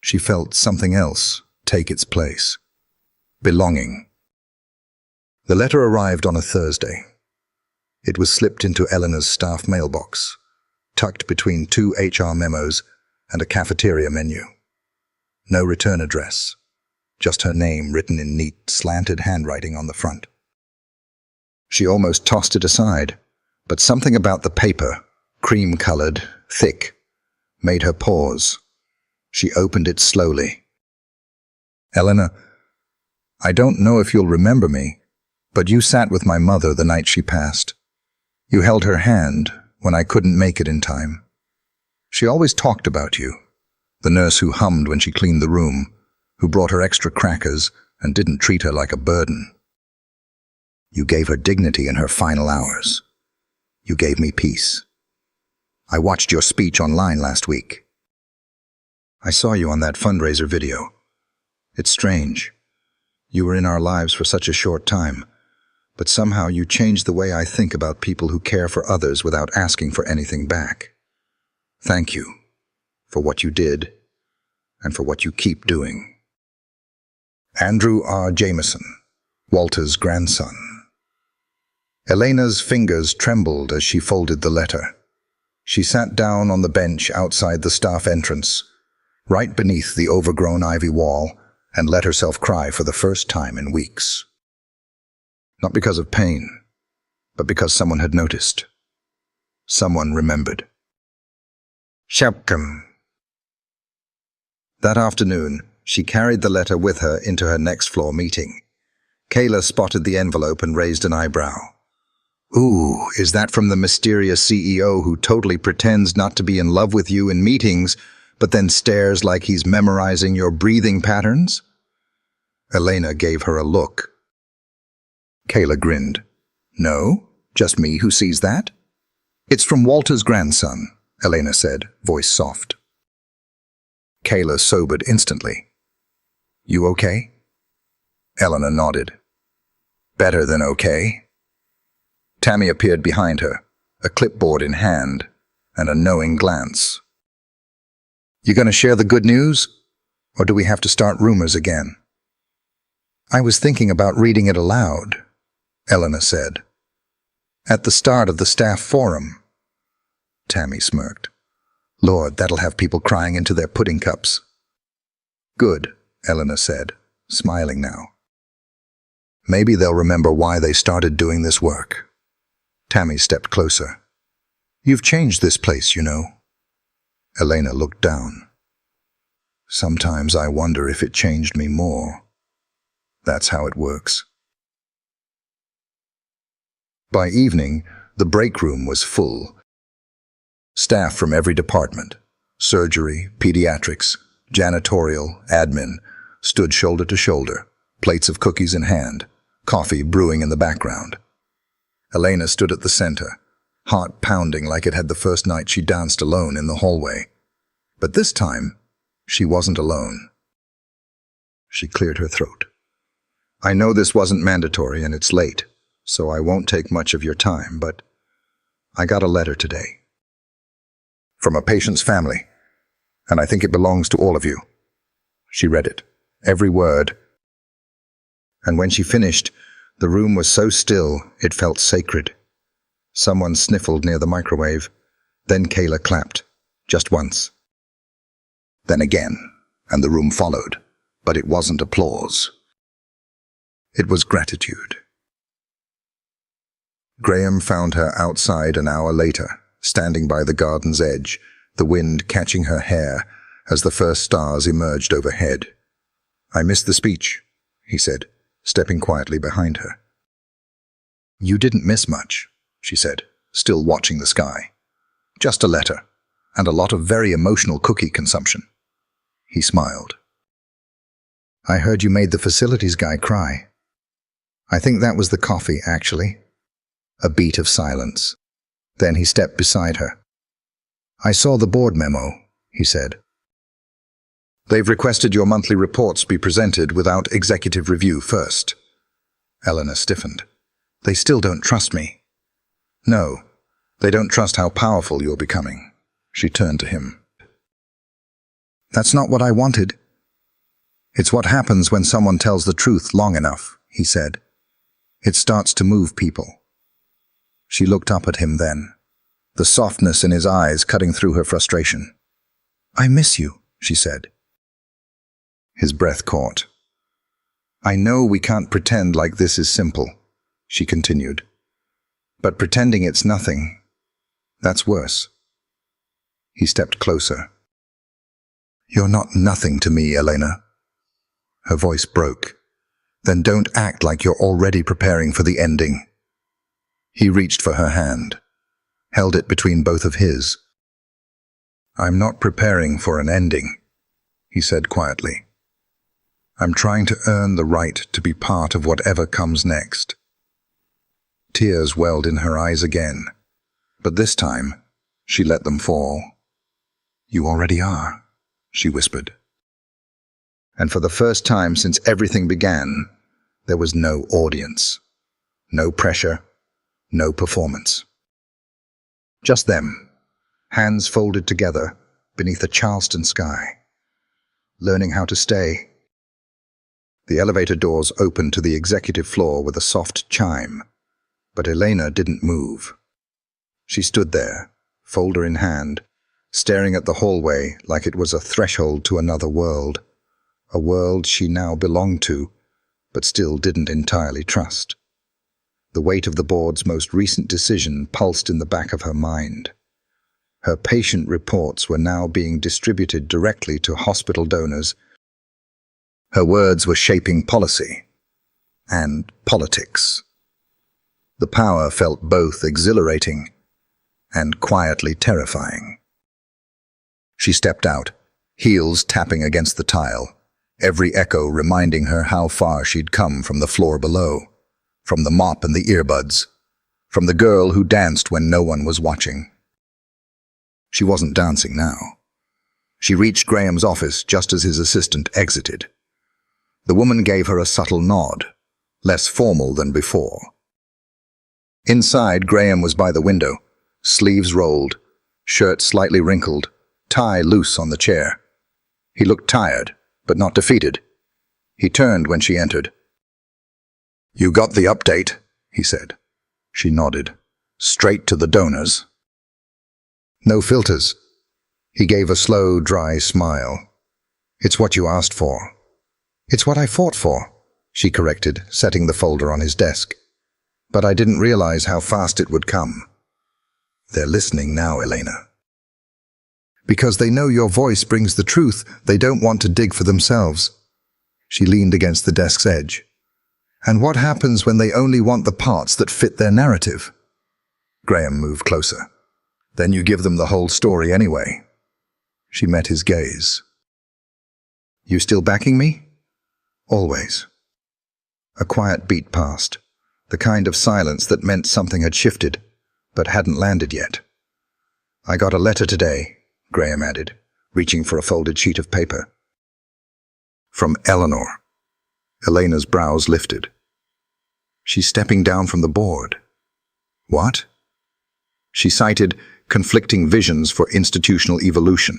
she felt something else take its place. Belonging. The letter arrived on a Thursday. It was slipped into Eleanor's staff mailbox, tucked between 2 HR memos and a cafeteria menu. No return address, just her name written in neat, slanted handwriting on the front. She almost tossed it aside, but something about the paper, cream-colored, thick, made her pause. She opened it slowly. Eleanor, I don't know if you'll remember me, but you sat with my mother the night she passed. You held her hand when I couldn't make it in time. She always talked about you, the nurse who hummed when she cleaned the room, who brought her extra crackers and didn't treat her like a burden. You gave her dignity in her final hours. You gave me peace. I watched your speech online last week. I saw you on that fundraiser video. It's strange. You were in our lives for such a short time, but somehow you changed the way I think about people who care for others without asking for anything back. Thank you for what you did and for what you keep doing. Andrew R. Jameson, Walter's grandson. Elena's fingers trembled as she folded the letter. She sat down on the bench outside the staff entrance, right beneath the overgrown ivy wall, and let herself cry for the first time in weeks. Not because of pain, but because someone had noticed. Someone remembered. Shapkam. That afternoon, she carried the letter with her into her next floor meeting. Kayla spotted the envelope and raised an eyebrow. Ooh, is that from the mysterious CEO who totally pretends not to be in love with you in meetings, but then stares like he's memorizing your breathing patterns? Elena gave her a look. Kayla grinned. No, just me who sees that. It's from Walter's grandson, Elena said, voice soft. Kayla sobered instantly. You okay? Elena nodded. Better than okay. Tammy appeared behind her, a clipboard in hand, and a knowing glance. You gonna share the good news? Or do we have to start rumors again? I was thinking about reading it aloud, Elena said. At the start of the staff forum. Tammy smirked. Lord, that'll have people crying into their pudding cups. Good, Elena said, smiling now. Maybe they'll remember why they started doing this work. Tammy stepped closer. You've changed this place, you know. Elena looked down. Sometimes I wonder if it changed me more. That's how it works. By evening, the break room was full. Staff from every department, surgery, pediatrics, janitorial, admin, stood shoulder to shoulder, plates of cookies in hand, coffee brewing in the background. Elena stood at the center, heart pounding like it had the first night she danced alone in the hallway. But this time, she wasn't alone. She cleared her throat. I know this wasn't mandatory and it's late, so I won't take much of your time, but I got a letter today. From a patient's family, and I think it belongs to all of you. She read it, every word. And when she finished, the room was so still it felt sacred. Someone sniffled near the microwave. Then Kayla clapped, just once. Then again, and the room followed, but it wasn't applause. It was gratitude. Graham found her outside an hour later, standing by the garden's edge, the wind catching her hair as the first stars emerged overhead. I missed the speech, he said, stepping quietly behind her. You didn't miss much, she said, still watching the sky. Just a letter, and a lot of very emotional cookie consumption. He smiled. I heard you made the facilities guy cry. I think that was the coffee, actually. A beat of silence. Then he stepped beside her. I saw the board memo, he said. They've requested your monthly reports be presented without executive review first. Elena stiffened. They still don't trust me. No, they don't trust how powerful you're becoming. She turned to him. That's not what I wanted. It's what happens when someone tells the truth long enough, he said. It starts to move people. She looked up at him then, the softness in his eyes cutting through her frustration. I miss you, she said. His breath caught. I know we can't pretend like this is simple, she continued. But pretending it's nothing, that's worse. He stepped closer. You're not nothing to me, Elena. Her voice broke. Then don't act like you're already preparing for the ending. He reached for her hand, held it between both of his. I'm not preparing for an ending, he said quietly. I'm trying to earn the right to be part of whatever comes next. Tears welled in her eyes again, but this time she let them fall. You already are, she whispered. And for the first time since everything began, there was no audience, no pressure, no performance. Just them, hands folded together beneath a Charleston sky, learning how to stay. The elevator doors opened to the executive floor with a soft chime, but Elena didn't move. She stood there, folder in hand, staring at the hallway like it was a threshold to another world, a world she now belonged to, but still didn't entirely trust. The weight of the board's most recent decision pulsed in the back of her mind. Her patient reports were now being distributed directly to hospital donors. Her words were shaping policy and politics. The power felt both exhilarating and quietly terrifying. She stepped out, heels tapping against the tile, every echo reminding her how far she'd come from the floor below, from the mop and the earbuds, from the girl who danced when no one was watching. She wasn't dancing now. She reached Graham's office just as his assistant exited. The woman gave her a subtle nod, less formal than before. Inside, Graham was by the window, sleeves rolled, shirt slightly wrinkled, tie loose on the chair. He looked tired, but not defeated. He turned when she entered. "You got the update," he said. She nodded. "Straight to the donors." "No filters." He gave a slow, dry smile. "It's what you asked for." "It's what I fought for," she corrected, setting the folder on his desk. "But I didn't realize how fast it would come." "They're listening now, Elena." "Because they know your voice brings the truth, they don't want to dig for themselves." She leaned against the desk's edge. "And what happens when they only want the parts that fit their narrative?" Graham moved closer. "Then you give them the whole story anyway." She met his gaze. "You still backing me?" "Always." A quiet beat passed, the kind of silence that meant something had shifted, but hadn't landed yet. "I got a letter today," Graham added, reaching for a folded sheet of paper. "From Eleanor." Elena's brows lifted. "She's stepping down from the board." "What?" She cited conflicting visions for institutional evolution,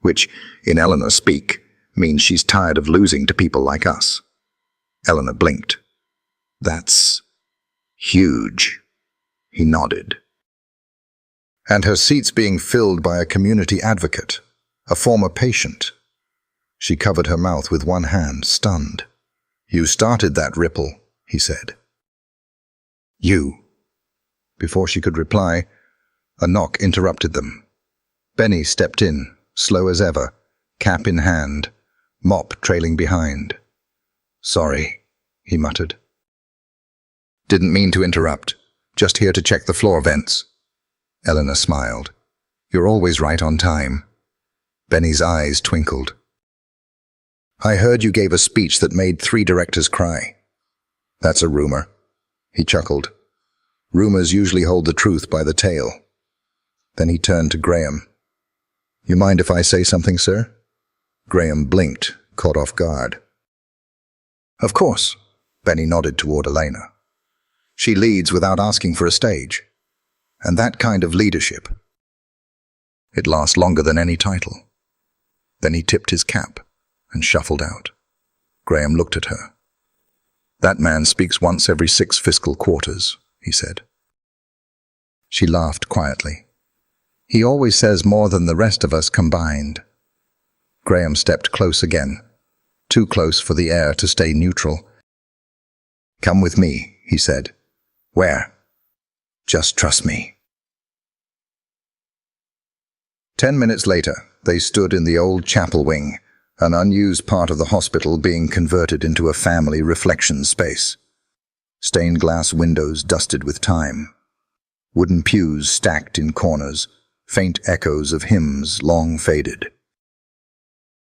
which, in Eleanor speak, means she's tired of losing to people like us. Eleanor blinked. "That's huge." He nodded. "And her seat's being filled by a community advocate, a former patient." She covered her mouth with one hand, stunned. "You started that ripple," he said. "You." Before she could reply, a knock interrupted them. Benny stepped in, slow as ever, cap in hand, mop trailing behind. "Sorry," he muttered. "Didn't mean to interrupt. Just here to check the floor vents." Eleanor smiled. "You're always right on time." Benny's eyes twinkled. "I heard you gave a speech that made 3 directors cry." "That's a rumor." He chuckled. "Rumors usually hold the truth by the tail." Then he turned to Graham. "You mind if I say something, sir?" Graham blinked, caught off guard. "Of course." Benny nodded toward Elena. "She leads without asking for a stage. And that kind of leadership, it lasts longer than any title." Then he tipped his cap and shuffled out. Graham looked at her. "That man speaks once every 6 fiscal quarters," he said. She laughed quietly. "He always says more than the rest of us combined." Graham stepped close again, too close for the air to stay neutral. "Come with me," he said. "Where?" "Just trust me." 10 minutes later, they stood in the old chapel wing, an unused part of the hospital being converted into a family reflection space. Stained glass windows dusted with time. Wooden pews stacked in corners, faint echoes of hymns long faded.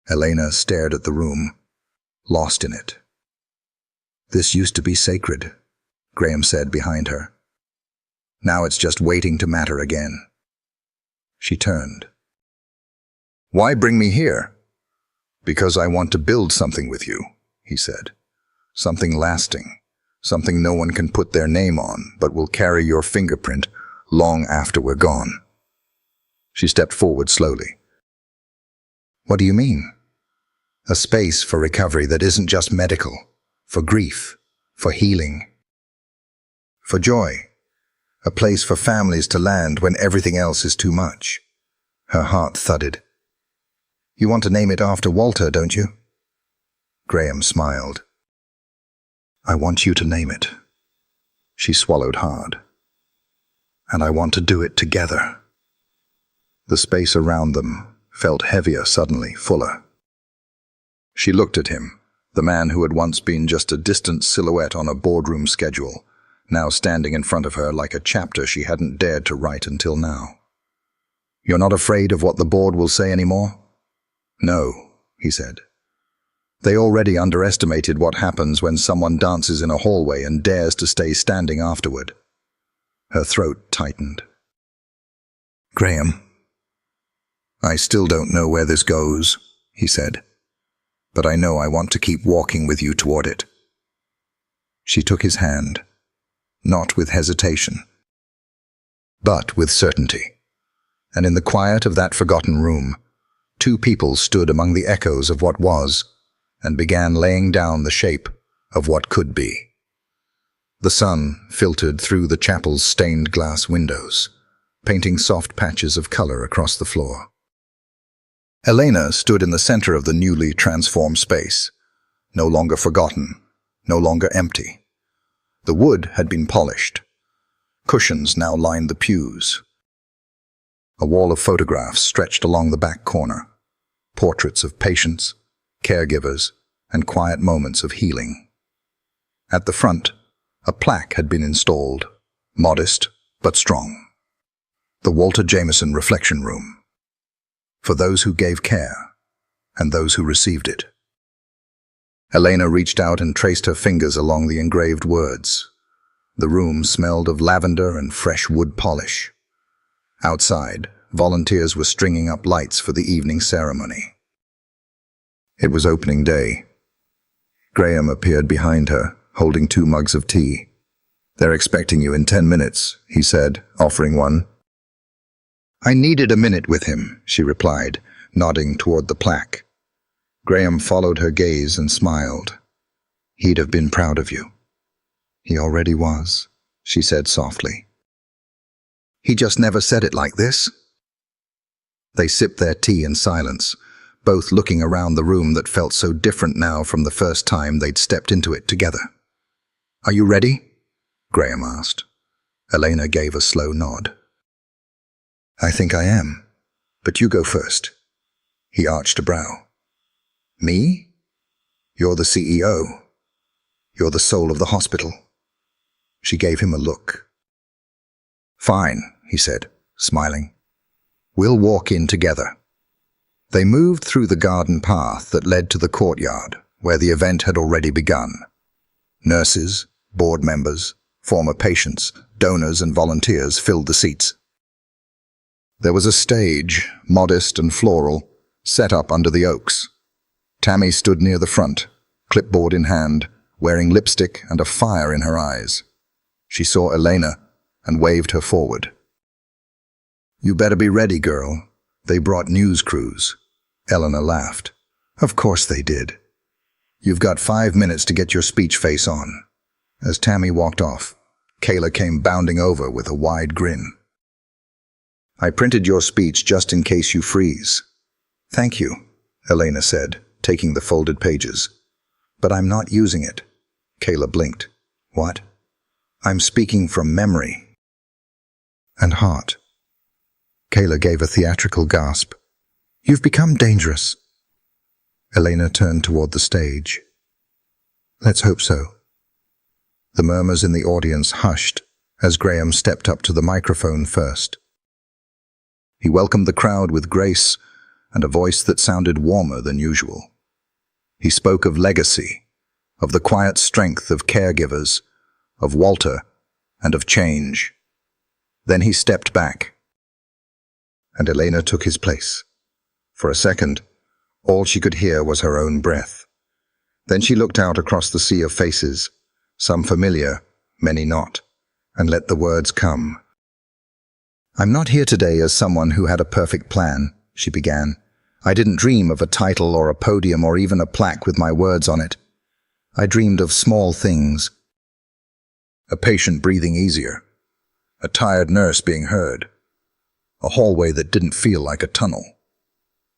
Elena stared at the room, lost in it. "This used to be sacred," Graham said behind her. "Now it's just waiting to matter again." She turned. "Why bring me here?" "Because I want to build something with you," he said. "Something lasting, something no one can put their name on, but will carry your fingerprint long after we're gone." She stepped forward slowly. "What do you mean?" "A space for recovery that isn't just medical, for grief, for healing, for joy. A place for families to land when everything else is too much." Her heart thudded. "You want to name it after Walter, don't you?" Graham smiled. "I want you to name it." She swallowed hard. "And I want to do it together." The space around them felt heavier suddenly, fuller. She looked at him, the man who had once been just a distant silhouette on a boardroom schedule, now standing in front of her like a chapter she hadn't dared to write until now. "You're not afraid of what the board will say anymore?" "No," he said. "They already underestimated what happens when someone dances in a hallway and dares to stay standing afterward." Her throat tightened. "Graham," I still don't know where this goes, he said, but I know I want to keep walking with you toward it. She took his hand, not with hesitation, but with certainty. And in the quiet of that forgotten room, two people stood among the echoes of what was and began laying down the shape of what could be. The sun filtered through the chapel's stained glass windows, painting soft patches of color across the floor. Elena stood in the center of the newly transformed space, no longer forgotten, no longer empty. The wood had been polished. Cushions now lined the pews. A wall of photographs stretched along the back corner, portraits of patients, caregivers, and quiet moments of healing. At the front, a plaque had been installed, modest but strong. The Walter Jameson Reflection Room, for those who gave care and those who received it. Elena reached out and traced her fingers along the engraved words. The room smelled of lavender and fresh wood polish. Outside, volunteers were stringing up lights for the evening ceremony. It was opening day. Graham appeared behind her, holding 2 mugs of tea. "They're expecting you in 10 minutes, he said, offering one. "I needed a minute with him," she replied, nodding toward the plaque. Graham followed her gaze and smiled. "He'd have been proud of you." "He already was," she said softly. "He just never said it like this." They sipped their tea in silence, both looking around the room that felt so different now from the first time they'd stepped into it together. "Are you ready?" Graham asked. Elena gave a slow nod. "I think I am, but you go first." He arched a brow. "Me? You're the CEO. You're the soul of the hospital." She gave him a look. "Fine," he said, smiling. "We'll walk in together." They moved through the garden path that led to the courtyard, where the event had already begun. Nurses, board members, former patients, donors and volunteers filled the seats. There was a stage, modest and floral, set up under the oaks. Tammy stood near the front, clipboard in hand, wearing lipstick and a fire in her eyes. She saw Elena and waved her forward. "You better be ready, girl. They brought news crews." Elena laughed. "Of course they did. You've got 5 minutes to get your speech face on." As Tammy walked off, Kayla came bounding over with a wide grin. "I printed your speech just in case you freeze." "Thank you," Elena said, taking the folded pages. "But I'm not using it." Kayla blinked. "What?" "I'm speaking from memory." "And heart." Kayla gave a theatrical gasp. "You've become dangerous." Elena turned toward the stage. "Let's hope so." The murmurs in the audience hushed as Graham stepped up to the microphone first. He welcomed the crowd with grace and a voice that sounded warmer than usual. He spoke of legacy, of the quiet strength of caregivers, of Walter, and of change. Then he stepped back, and Elena took his place. For a second, all she could hear was her own breath. Then she looked out across the sea of faces, some familiar, many not, and let the words come. "I'm not here today as someone who had a perfect plan," she began. "I didn't dream of a title or a podium or even a plaque with my words on it. I dreamed of small things. A patient breathing easier, a tired nurse being heard, a hallway that didn't feel like a tunnel,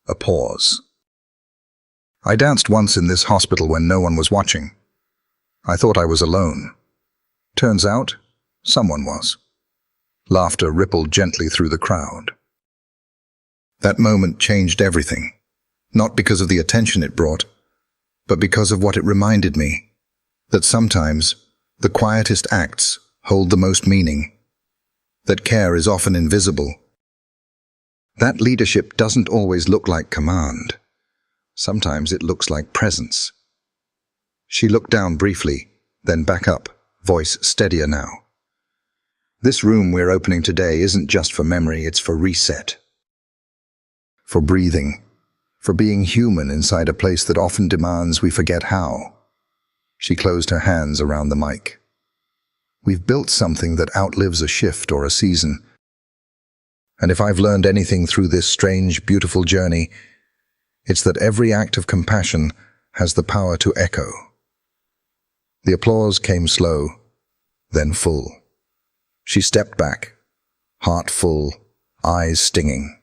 a pause. I danced once in this hospital when no one was watching. I thought I was alone. Turns out, someone was." Laughter rippled gently through the crowd. That moment changed everything, not because of the attention it brought, but because of what it reminded me, that sometimes the quietest acts hold the most meaning, that care is often invisible, that leadership doesn't always look like command. Sometimes it looks like presence. She looked down briefly, then back up, voice steadier now. "This room we're opening today isn't just for memory, it's for reset. for breathing, for being human inside a place that often demands we forget how. She closed her hands around the mic. We've built something that outlives a shift or a season. And if I've learned anything through this strange, beautiful journey, it's that every act of compassion has the power to echo. The applause came slow, then full. She stepped back, heart full, eyes stinging.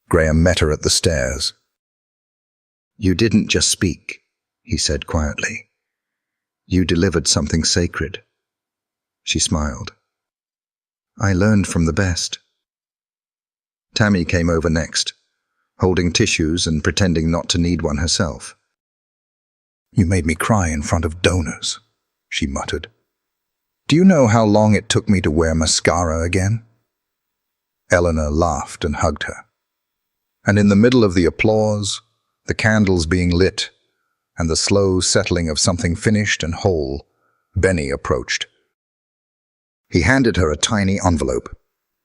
Graham met her at the stairs. "You didn't just speak," he said quietly. "You delivered something sacred." She smiled. "I learned from the best." Tammy came over next, holding tissues and pretending not to need one herself. "You made me cry in front of donors," she muttered. "Do you know how long it took me to wear mascara again?" Eleanor laughed and hugged her. And in the middle of the applause, the candles being lit, and the slow settling of something finished and whole, Benny approached. He handed her a tiny envelope.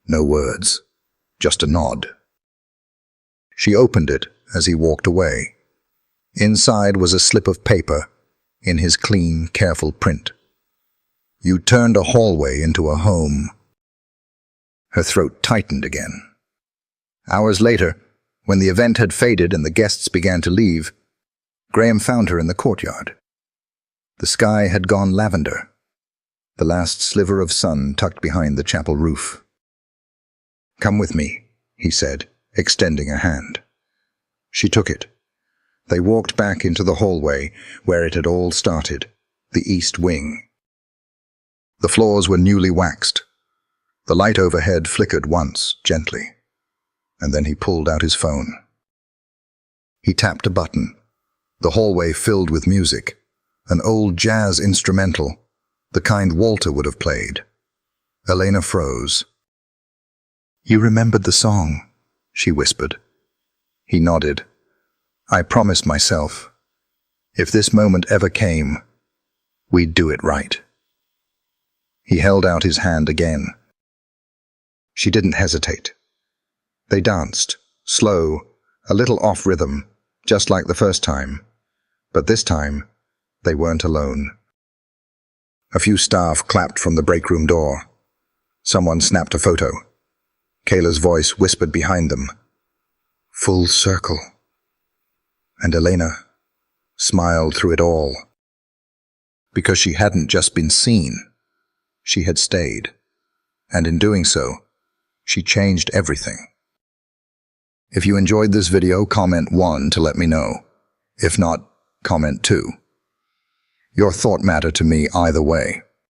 No words, just a nod. She opened it as he walked away. Inside was a slip of paper, in his clean, careful print. "You turned a hallway into a home." Her throat tightened again. Hours later, when the event had faded and the guests began to leave, Graham found her in the courtyard. The sky had gone lavender, the last sliver of sun tucked behind the chapel roof. "Come with me," he said, extending a hand. She took it. They walked back into the hallway where it had all started, the east wing. The floors were newly waxed. The light overhead flickered once, gently, and then he pulled out his phone. He tapped a button. The hallway filled with music, an old jazz instrumental, the kind Walter would have played. Elena froze. "You remembered the song," she whispered. He nodded. "I promised myself, if this moment ever came, we'd do it right." He held out his hand again. She didn't hesitate. They danced, slow, a little off rhythm, just like the first time. But this time, they weren't alone. A few staff clapped from the break room door. Someone snapped a photo. Kayla's voice whispered behind them, "Full circle." And Elena smiled through it all. Because she hadn't just been seen, she had stayed. And in doing so, she changed everything. If you enjoyed this video, comment 1 to let me know. If not, comment 2. Your thought mattered to me either way.